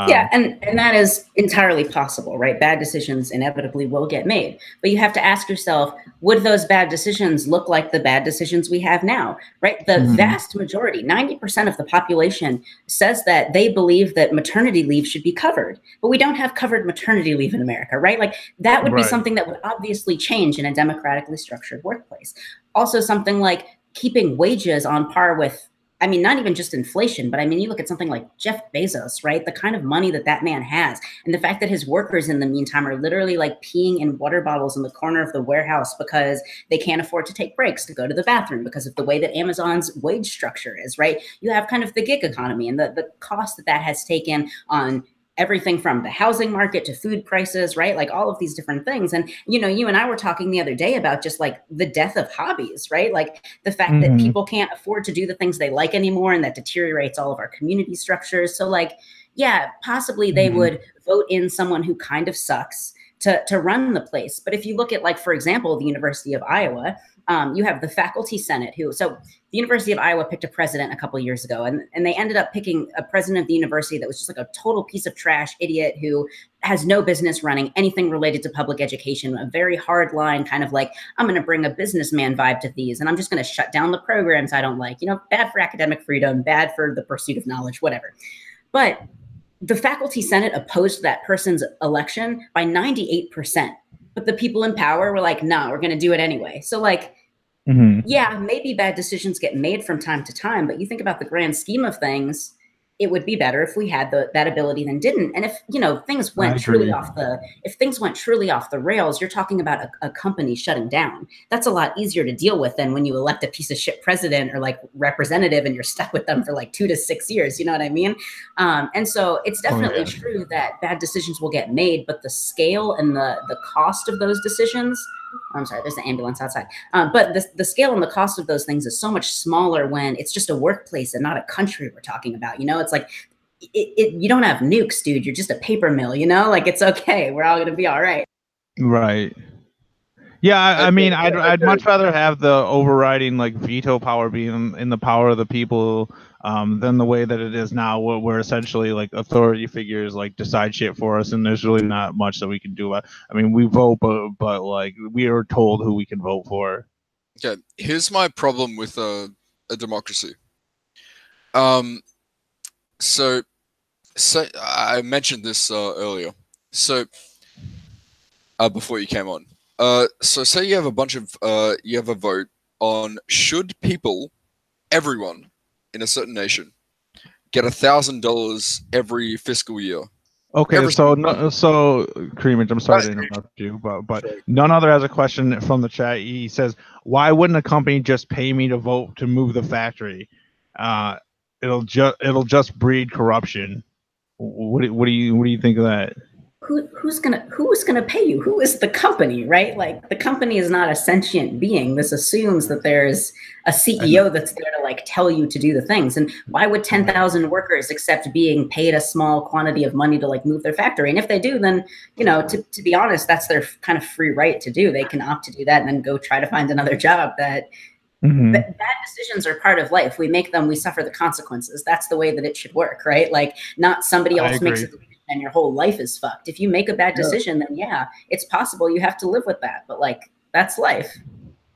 Yeah, and that is entirely possible, right? Bad decisions inevitably will get made. But you have to ask yourself, would those bad decisions look like the bad decisions we have now, right? The vast majority, 90% of the population says that they believe that maternity leave should be covered. But we don't have covered maternity leave in America, right? Like that would be something that would obviously change in a democratically structured workplace. Also something like keeping wages on par with, I mean, not even just inflation, but I mean, you look at something like Jeff Bezos, right? The kind of money that man has, and the fact that his workers in the meantime are literally like peeing in water bottles in the corner of the warehouse because they can't afford to take breaks to go to the bathroom because of the way that Amazon's wage structure is, right? You have kind of the gig economy and the cost that has taken on everything from the housing market to food prices, right? Like all of these different things. And, you know, you and I were talking the other day about just like the death of hobbies, right? Like the fact that people can't afford to do the things they like anymore, and that deteriorates all of our community structures. So like, yeah, possibly they would vote in someone who kind of sucks to run the place. But if you look at, like, for example, the University of Iowa, you have the faculty senate so the University of Iowa picked a president a couple of years ago, and they ended up picking a president of the university that was just like a total piece of trash idiot who has no business running anything related to public education, a very hard line, kind of like, I'm going to bring a businessman vibe to these, and I'm just going to shut down the programs I don't like, you know, bad for academic freedom, bad for the pursuit of knowledge, whatever. But the faculty senate opposed that person's election by 98%. But the people in power were like, nah, we're going to do it anyway. So like, yeah, maybe bad decisions get made from time to time, but you think about the grand scheme of things, it would be better if we had that ability than didn't. And if, you know, things went truly off the rails, you're talking about a company shutting down. That's a lot easier to deal with than when you elect a piece of shit president or like representative and you're stuck with them for like 2 to 6 years. You know what I mean? And so it's definitely true that bad decisions will get made, but the scale and the cost of those decisions, I'm sorry, there's an ambulance outside. But the scale and the cost of those things is so much smaller when it's just a workplace and not a country we're talking about. You know, it's like, you don't have nukes, dude. You're just a paper mill, you know? Like, it's okay. We're all going to be all right. Right. Yeah, I mean, I'd much rather have the overriding like veto power being in the power of the people than the way that it is now, where essentially like authority figures like decide shit for us, and there's really not much that we can do about. I mean, we vote, but like we are told who we can vote for. Okay, here's my problem with a democracy. So I mentioned this earlier. So before you came on. So say you have a bunch of you have a vote on should people, everyone in a certain nation, get $1,000 every fiscal year. Okay, so Creamage, I'm sorry to interrupt you, but none other has a question from the chat. He says, "Why wouldn't a company just pay me to vote to move the factory? It'll just breed corruption." What do you think of that? Who's gonna pay you? Who is the company, right? Like, the company is not a sentient being. This assumes that there's a CEO that's there to like tell you to do the things. And why would 10,000 workers accept being paid a small quantity of money to like move their factory? And if they do, then, you know, to be honest, that's their kind of free right to do. They can opt to do that and then go try to find another job. That bad decisions are part of life. We make them, we suffer the consequences. That's the way that it should work, right? Like, not somebody else makes it and your whole life is fucked. If you make a bad decision, then yeah, it's possible you have to live with that. But like, that's life.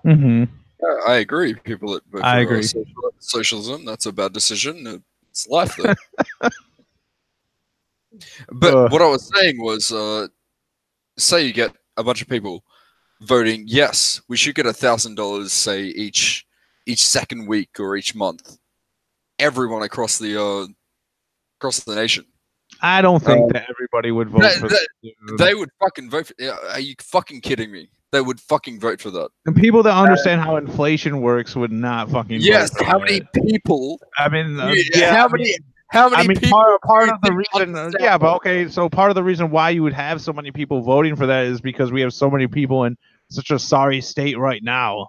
I agree. People that vote for socialism, that's a bad decision. It's life, though. But what I was saying was, say you get a bunch of people voting, yes, we should get $1,000, say each second week or each month. Everyone across the nation. I don't think that everybody would vote for that. They would fucking vote for. Are you fucking kidding me? They would fucking vote for that. And people that understand how inflation works would not fucking. Yes. Vote for how that. many people? I mean, How many people? Part of the reason, yeah, but okay. So part of the reason why you would have so many people voting for that is because we have so many people in such a sorry state right now.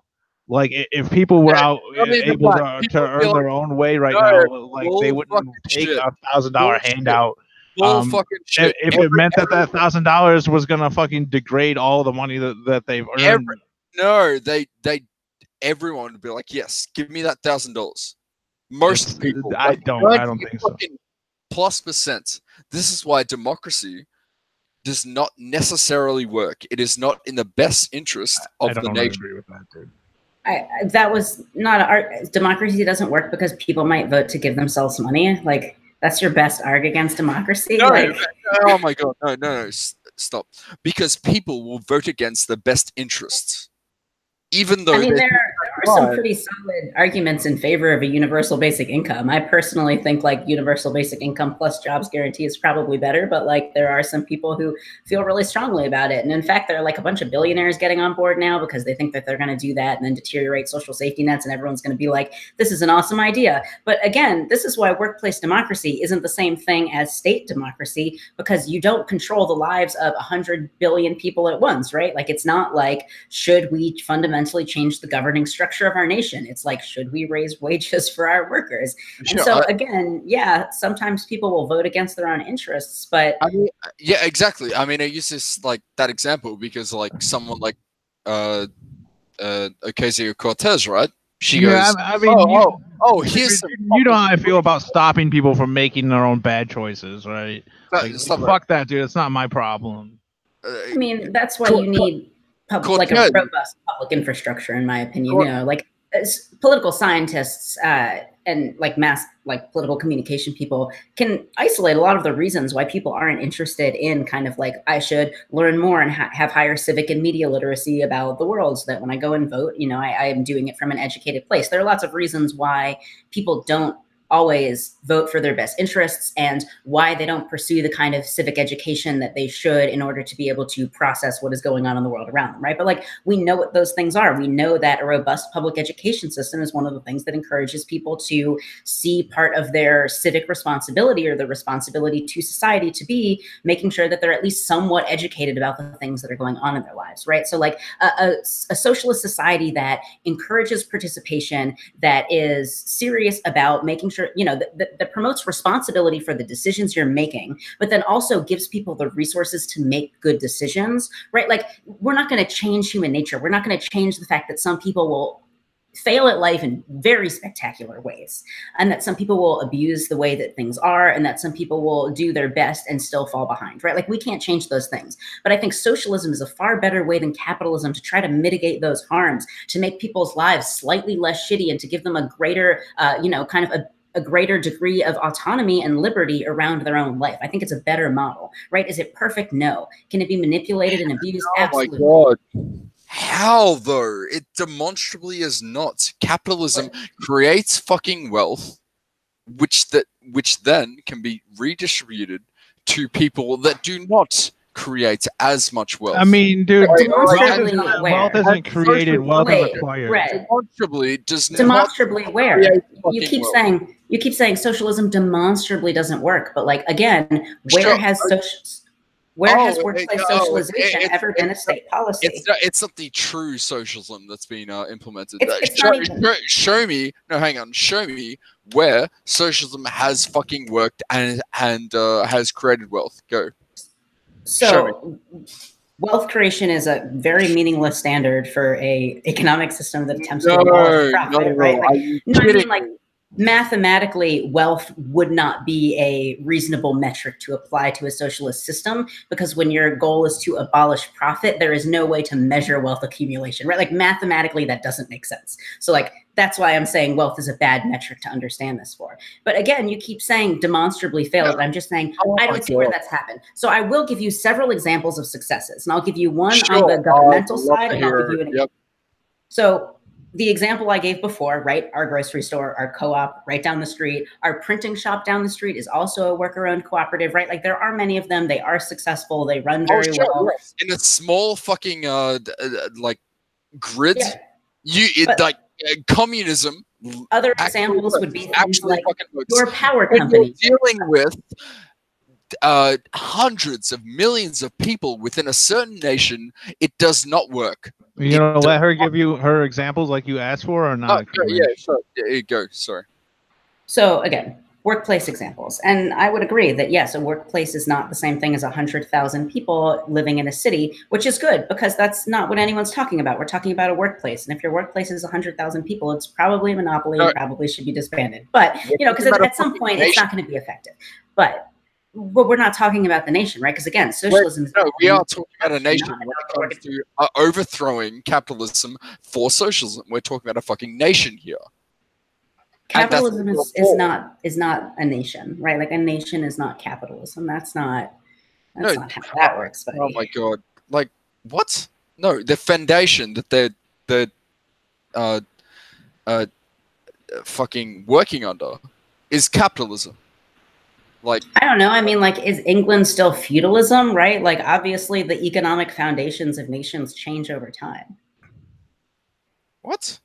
Like, if people were out able to earn their own way right now, like, they wouldn't take a $1,000 handout. If it meant that $1,000 was gonna fucking degrade all the money that they've earned. Everyone would be like, yes, give me that $1,000. Most people, I don't think so. +%. This is why democracy does not necessarily work. It is not in the best interest of the nation. I agree with that, dude. That was not democracy doesn't work because people might vote to give themselves money. Like, that's your best arg against democracy? No, oh my god, no, stop. Because people will vote against the best interests. Even though there are some pretty solid arguments in favor of a universal basic income. I personally think like universal basic income plus jobs guarantee is probably better, but like there are some people who feel really strongly about it. And in fact, there are like a bunch of billionaires getting on board now because they think that they're going to do that and then deteriorate social safety nets, and everyone's going to be like, this is an awesome idea. But again, this is why workplace democracy isn't the same thing as state democracy, because you don't control the lives of 100 billion people at once, right? Like, it's not like, should we fundamentally change the governing structure of our nation? It's like, should we raise wages for our workers? And so again, yeah, sometimes people will vote against their own interests, but I mean, yeah, exactly. I mean, I use this like that example because like someone like Ocasio-Cortez, right? She goes, I mean, here's you know how I feel about stopping people from making their own bad choices, right? Like, fuck that, dude. It's not my problem. I mean, that's why you need like a robust public infrastructure, in my opinion. You know, like as political scientists and like political communication people can isolate a lot of the reasons why people aren't interested in kind of like, I should learn more and have higher civic and media literacy about the world so that when I go and vote, you know, I am doing it from an educated place. There are lots of reasons why people don't always vote for their best interests and why they don't pursue the kind of civic education that they should in order to be able to process what is going on in the world around them, right? But like, we know what those things are. We know that a robust public education system is one of the things that encourages people to see part of their civic responsibility or the responsibility to society to be making sure that they're at least somewhat educated about the things that are going on in their lives, right? So like a socialist society that encourages participation, that is serious about making sure, you know, that promotes responsibility for the decisions you're making, but then also gives people the resources to make good decisions, right? Like, we're not going to change human nature. We're not going to change the fact that some people will fail at life in very spectacular ways, and that some people will abuse the way that things are, and that some people will do their best and still fall behind, right? Like, we can't change those things. But I think socialism is a far better way than capitalism to try to mitigate those harms, to make people's lives slightly less shitty, and to give them a greater, you know, kind of a greater degree of autonomy and liberty around their own life. I think it's a better model, right? Is it perfect? No. Can it be manipulated and abused? Absolutely. Oh my God. How though? It demonstrably is not. Capitalism creates fucking wealth, which then can be redistributed to people that do not create as much wealth. I mean, dude, wealth isn't created, wealth is acquired. Demonstrably does not. Demonstrably where? You keep saying socialism demonstrably doesn't work, but like, again, where has workplace socialization ever been a state policy? It's not the true socialism that's been implemented. Show me where socialism has fucking worked and has created wealth. Go. So wealth creation is a very meaningless standard for a economic system that attempts to abolish profit, right? Like, I mean, like, mathematically, wealth would not be a reasonable metric to apply to a socialist system, because when your goal is to abolish profit, there is no way to measure wealth accumulation, right? Like, mathematically, that doesn't make sense. So like, that's why I'm saying wealth is a bad metric to understand this for. But again, you keep saying demonstrably failed, and I'm just saying, I don't see where that's happened. So I will give you several examples of successes, and I'll give you one on the governmental side, and I'll give you an example. So the example I gave before, right? Our grocery store, our co-op right down the street, our printing shop down the street is also a worker-owned cooperative, right? Like, there are many of them. They are successful. They run very well. In a small fucking like grid, communism. Other examples would be things like your power company. Dealing with hundreds of millions of people within a certain nation, it does not work. You gonna let her give you her examples like you asked for, or not? Yeah, sure. Yeah, go. Sorry. So again, workplace examples. And I would agree that, yes, a workplace is not the same thing as 100,000 people living in a city, which is good, because that's not what anyone's talking about. We're talking about a workplace. And if your workplace is 100,000 people, it's probably a monopoly and probably should be disbanded. But, you know, because at some point, it's not going to be effective. But we're not talking about the nation, right? Because again, socialism. We are talking about a nation when it comes to overthrowing capitalism for socialism. We're talking about a fucking nation here. Capitalism is not a nation, right? Like, a nation is not capitalism. That's not how that works. Buddy. Oh my God! Like, what? No, the foundation that fucking working under is capitalism. Like, I don't know. I mean, like, is England still feudalism, right? Like, obviously, the economic foundations of nations change over time. what?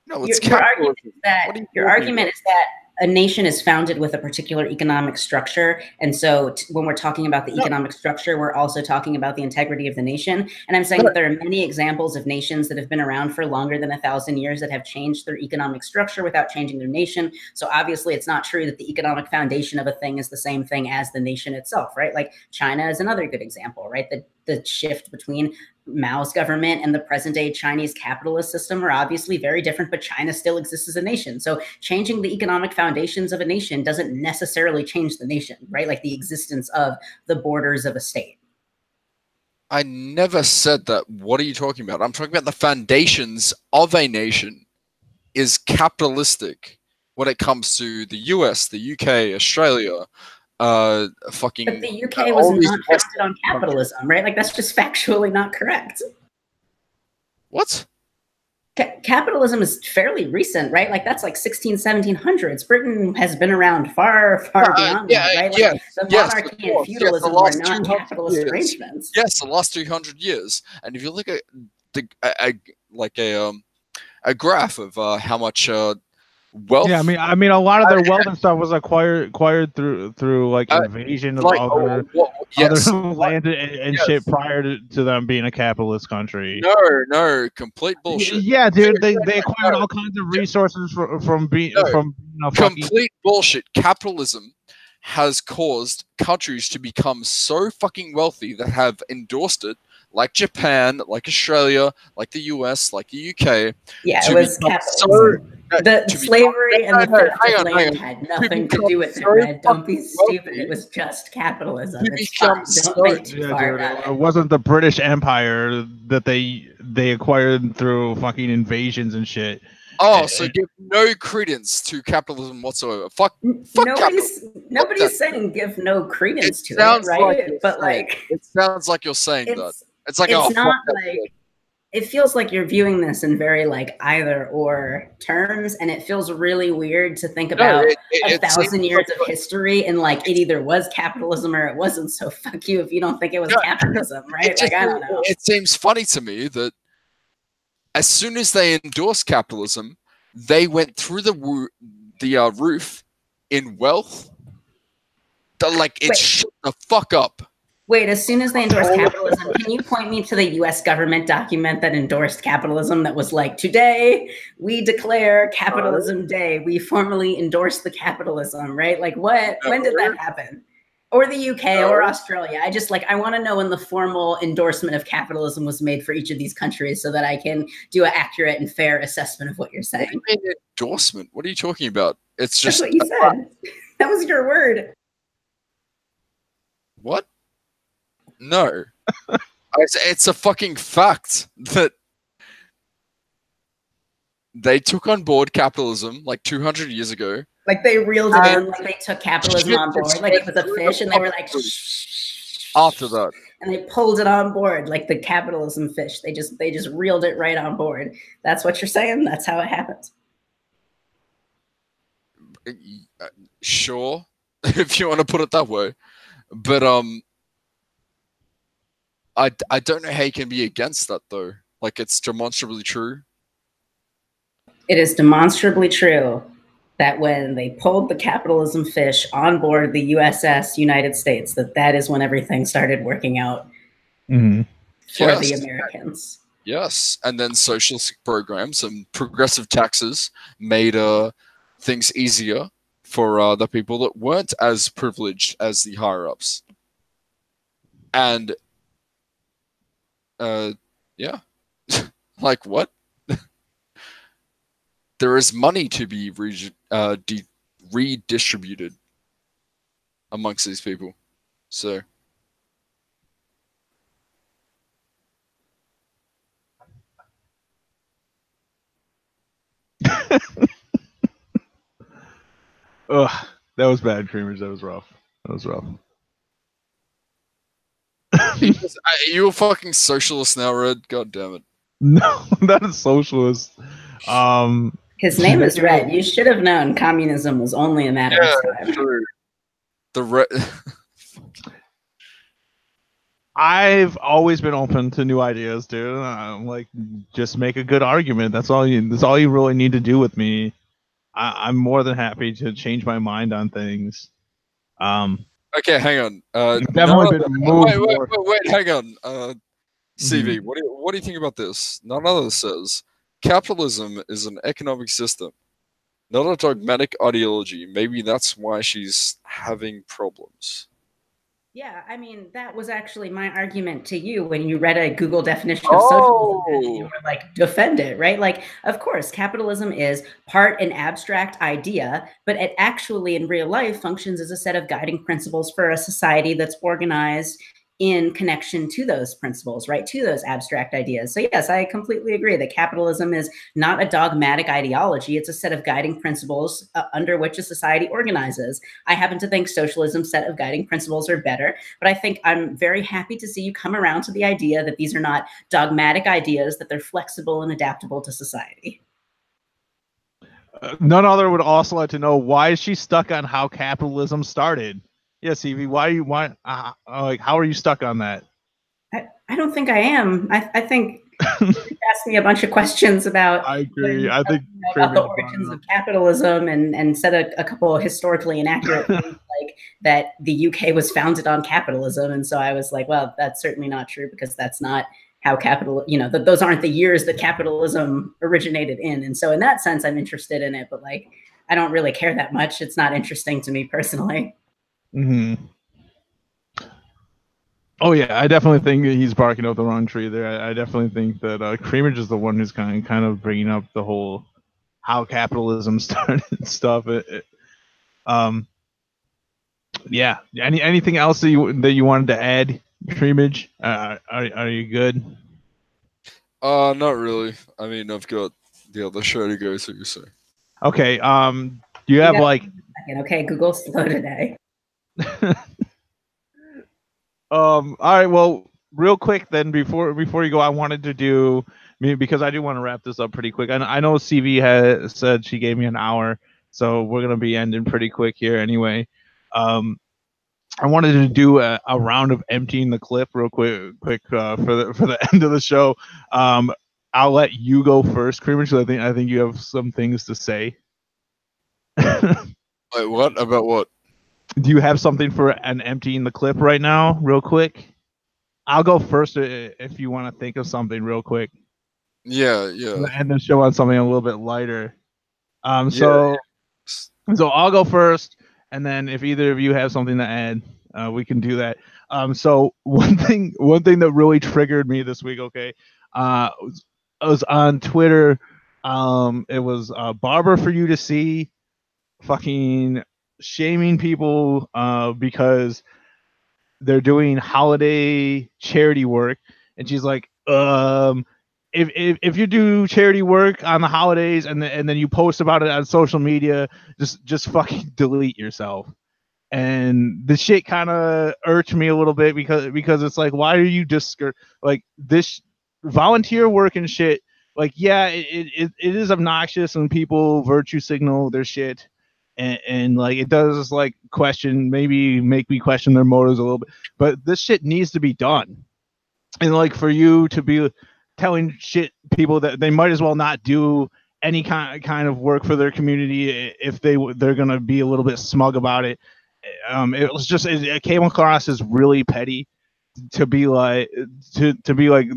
No, it's Your argument capitalism. is that a nation is founded with a particular economic structure, and so when we're talking about the economic structure, we're also talking about the integrity of the nation. And I'm saying that there are many examples of nations that have been around for longer than 1,000 years that have changed their economic structure without changing their nation. So obviously, it's not true that the economic foundation of a thing is the same thing as the nation itself, right? Like China is another good example, right? The shift between Mao's government and the present day Chinese capitalist system are obviously very different, but China still exists as a nation. So changing the economic foundations of a nation doesn't necessarily change the nation, right? Like the existence of the borders of a state. I never said that. What are you talking about? I'm talking about the foundations of a nation is capitalistic when it comes to the US, the UK, Australia, fucking. But the UK was not founded on capitalism, right? Like that's just factually not correct. What? Capitalism is fairly recent, right? Like that's like 1700s. Britain has been around far beyond that, right? Like the monarchy and feudalism were non-capitalist arrangements. Yes, the last 200 years. And if you look at a graph of how much wealth. Yeah, I mean, a lot of their wealth and stuff was acquired through like invasion of other land and shit prior to them being a capitalist country. No, complete bullshit. Yeah, dude, they acquired all kinds of resources from complete bullshit. Capitalism has caused countries to become so fucking wealthy that have endorsed it, like Japan, like Australia, like the US, like the UK. Yeah, it was capitalism. The slavery and the theft of land had nothing to do with it, Red. Don't be stupid. It was just capitalism. It's fine. Don't think too far about it. It wasn't the British Empire that they acquired through fucking invasions and shit. Oh, so give no credence to capitalism whatsoever. Fuck nobody's saying give no credence to it, right? But like, it sounds like you're saying that. It's like, it's not like. It feels like you're viewing this in very like either or terms, and it feels really weird to think about 1,000 years of history and like it either was capitalism or it wasn't. So fuck you if you don't think it was capitalism, right? Like I don't know. It seems funny to me that as soon as they endorsed capitalism, they went through the roof in wealth. Like it shut the fuck up. Wait, as soon as they endorsed capitalism, can you point me to the US government document that endorsed capitalism that was like, today we declare Capitalism Day. We formally endorse the capitalism, right? Like what, when did that happen? Or the UK or Australia? I want to know when the formal endorsement of capitalism was made for each of these countries so that I can do an accurate and fair assessment of what you're saying. What do you mean endorsement? What are you talking about? It's just. That's what you said. That was your word. What? No. It's a fucking fact that they took on board capitalism like 200 years ago. Like they reeled it in, like they took capitalism on board, like it was a fish, and they were like, after that. And they pulled it on board like the capitalism fish. They just reeled it right on board. That's what you're saying? That's how it happens. Sure, if you want to put it that way. But I don't know how you can be against that though. Like it's demonstrably true. It is demonstrably true that when they pulled the capitalism fish on board the USS United States, that is when everything started working out for the Americans. Yes, and then socialist programs and progressive taxes made things easier for the people that weren't as privileged as the higher ups. And yeah, like what? There is money to be redistributed amongst these people. So ugh, that was bad, Creamers. That was rough. You a fucking socialist now, Red? God damn it. No, not a socialist. His name is Red. You should have known communism was only a matter of time. True. The Red. I've always been open to new ideas, dude. Like, just make a good argument. That's all you really need to do with me. I'm more than happy to change my mind on things. Okay, hang on. Definitely been moved. Wait, hang on. CV, what do you think about this? None other says capitalism is an economic system, not a dogmatic ideology. Maybe that's why she's having problems. Yeah, I mean, that was actually my argument to you when you read a Google definition of socialism. And you were like, defend it, right? Like, of course, capitalism is part an abstract idea, but it actually in real life functions as a set of guiding principles for a society that's organized in connection to those principles, right? To those abstract ideas. So yes, I completely agree that capitalism is not a dogmatic ideology. It's a set of guiding principles under which a society organizes. I happen to think socialism's set of guiding principles are better, but I think I'm very happy to see you come around to the idea that these are not dogmatic ideas, that they're flexible and adaptable to society. None other would also like to know, why is she stuck on how capitalism started? Yes, Evie, like, how are you stuck on that? I don't think I am. I think you asked me a bunch of questions about. I agree. I think about the origins of capitalism and said a couple of historically inaccurate things, like that the UK was founded on capitalism, and so I was like, well, that's certainly not true, because that's not how those aren't the years that capitalism originated in. And so in that sense, I'm interested in it, but like, I don't really care that much. It's not interesting to me personally. Oh yeah, I definitely think he's barking up the wrong tree there. I definitely think that Creamage is the one who's kind of bringing up the whole how capitalism started and stuff. Yeah. Anything else that you wanted to add, Creamage? Are you good? Not really. I mean, I've got the other show to go to, so. Okay. Do you have like? Okay, Google's slow today. All right. Well, real quick then, before you go, I wanted to do, because I do want to wrap this up pretty quick. I know CV has said she gave me an hour, so we're gonna be ending pretty quick here anyway. I wanted to do a round of emptying the clip real quick for the end of the show. I'll let you go first, Creamer, because I think you have some things to say. Wait, what? About what? Do you have something for an emptying the clip right now, real quick? I'll go first if you want to think of something real quick. Yeah. And then show on something a little bit lighter. So I'll go first, and then if either of you have something to add, we can do that. So one thing that really triggered me this week, okay, I was on Twitter. It was Barber for You to See fucking shaming people because they're doing holiday charity work, and she's like, if you do charity work on the holidays and then you post about it on social media, just fucking delete yourself. And the shit kind of irked me a little bit because it's like, why are you like this volunteer work and shit? Like, yeah, it is obnoxious when people virtue signal their shit, and like it does like maybe make me question their motives a little bit. But this shit needs to be done, and like for you to be telling people that they might as well not do any kind of work for their community if they're gonna be a little bit smug about it. It was just it came across as really petty to be like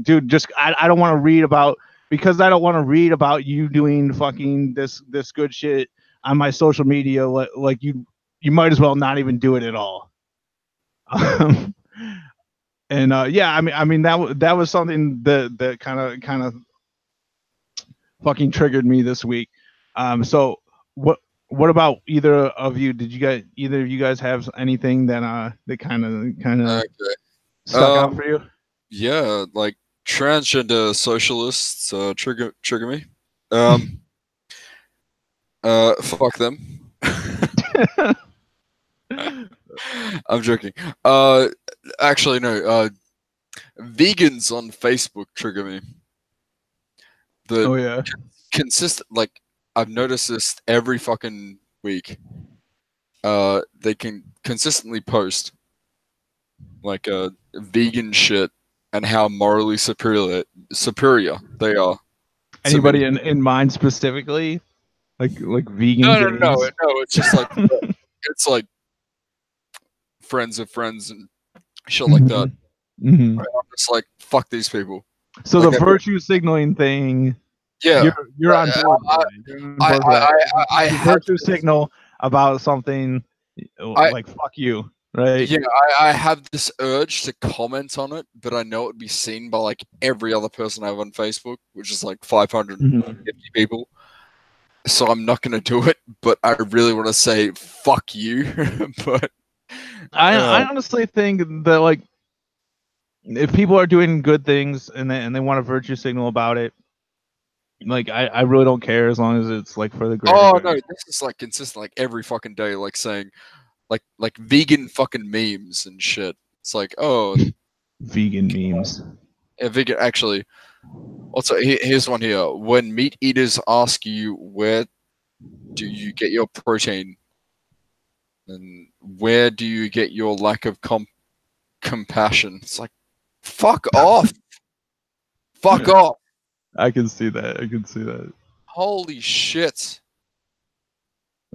dude, just I don't want to read about, because I don't want to read about you doing fucking this good shit on my social media. Like you might as well not even do it at all. And yeah, I mean that was something that kind of fucking triggered me this week. So what about either of you? Did either of you guys have anything that kind of stuck out for you? Yeah, like transgender socialists trigger me. Fuck them. I'm joking. Actually, no. Vegans on Facebook trigger me. Oh yeah. Consistent, like, I've noticed this every fucking week. They can consistently post like vegan shit and how morally superior they are. Anybody in mind specifically? Like vegan No, gays? no. It's just like it's like friends of friends and shit like that. Mm-hmm. I'm just like, fuck these people. So like, the virtue signaling thing, yeah, you're on board. I have virtue signal about something like fuck you, right? Yeah, I have this urge to comment on it, but I know it'd be seen by like every other person I have on Facebook, which is like 550 people. So I'm not going to do it, but I really want to say fuck you. But I honestly think that like if people are doing good things and they want a virtue signal about it, like I really don't care as long as it's like for the greater good. No, this is like consistent, like every fucking day, like saying like vegan fucking memes and shit. It's like, oh, vegan memes. Yeah, vegan. Actually, also here's one here. When meat eaters ask you where do you get your protein, and where do you get your lack of compassion? It's like, fuck off. Fuck off. I can see that. I can see that. Holy shit.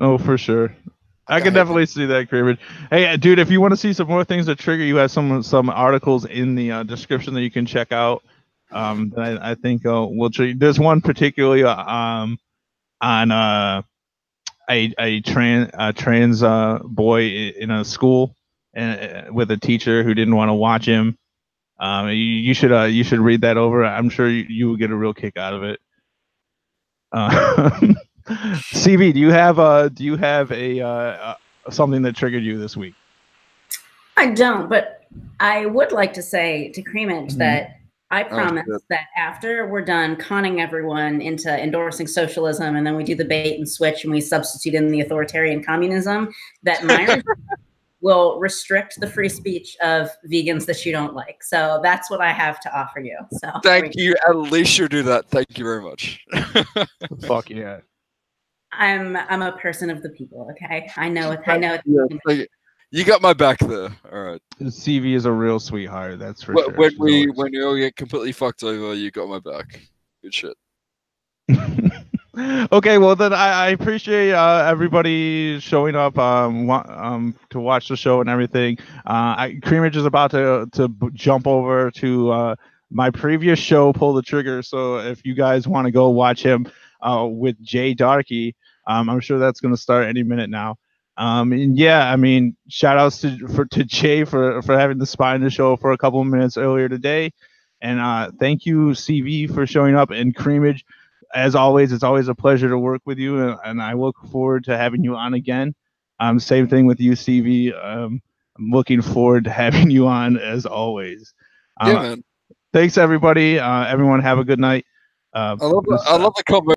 Oh, for sure. I can definitely see that, Kramer. Hey, dude, if you want to see some more things that trigger, you have some articles in the description that you can check out. That I think will trigger. There's one particularly on a trans boy in a school and with a teacher who didn't want to watch him. You should read that over. I'm sure you will get a real kick out of it. CV, do you have a something that triggered you this week? I don't, but I would like to say to Creamage that I promise that after we're done conning everyone into endorsing socialism, and then we do the bait and switch and we substitute in the authoritarian communism, that my will restrict the free speech of vegans that you don't like. So that's what I have to offer you. So thank you. At least you do that. Thank you very much. Fuck yeah. I'm a person of the people. Okay, I know it. Yeah, you got my back there. All right. CV is a real sweetheart. That's for sure. When we all get completely fucked over, you got my back. Good shit. Okay, well then I appreciate everybody showing up to watch the show and everything. Creamage is about to jump over to my previous show, Pull the Trigger. So if you guys want to go watch him with Jay Darkey, I'm sure that's going to start any minute now. And yeah, I mean, shout outs to Jay for having the spine to show for a couple of minutes earlier today, and thank you CV for showing up, and Creamage. As always, it's always a pleasure to work with you, and I look forward to having you on again. Same thing with you, CV. I'm looking forward to having you on as always. Yeah, man. Thanks, everybody. Everyone, have a good night. I love the combo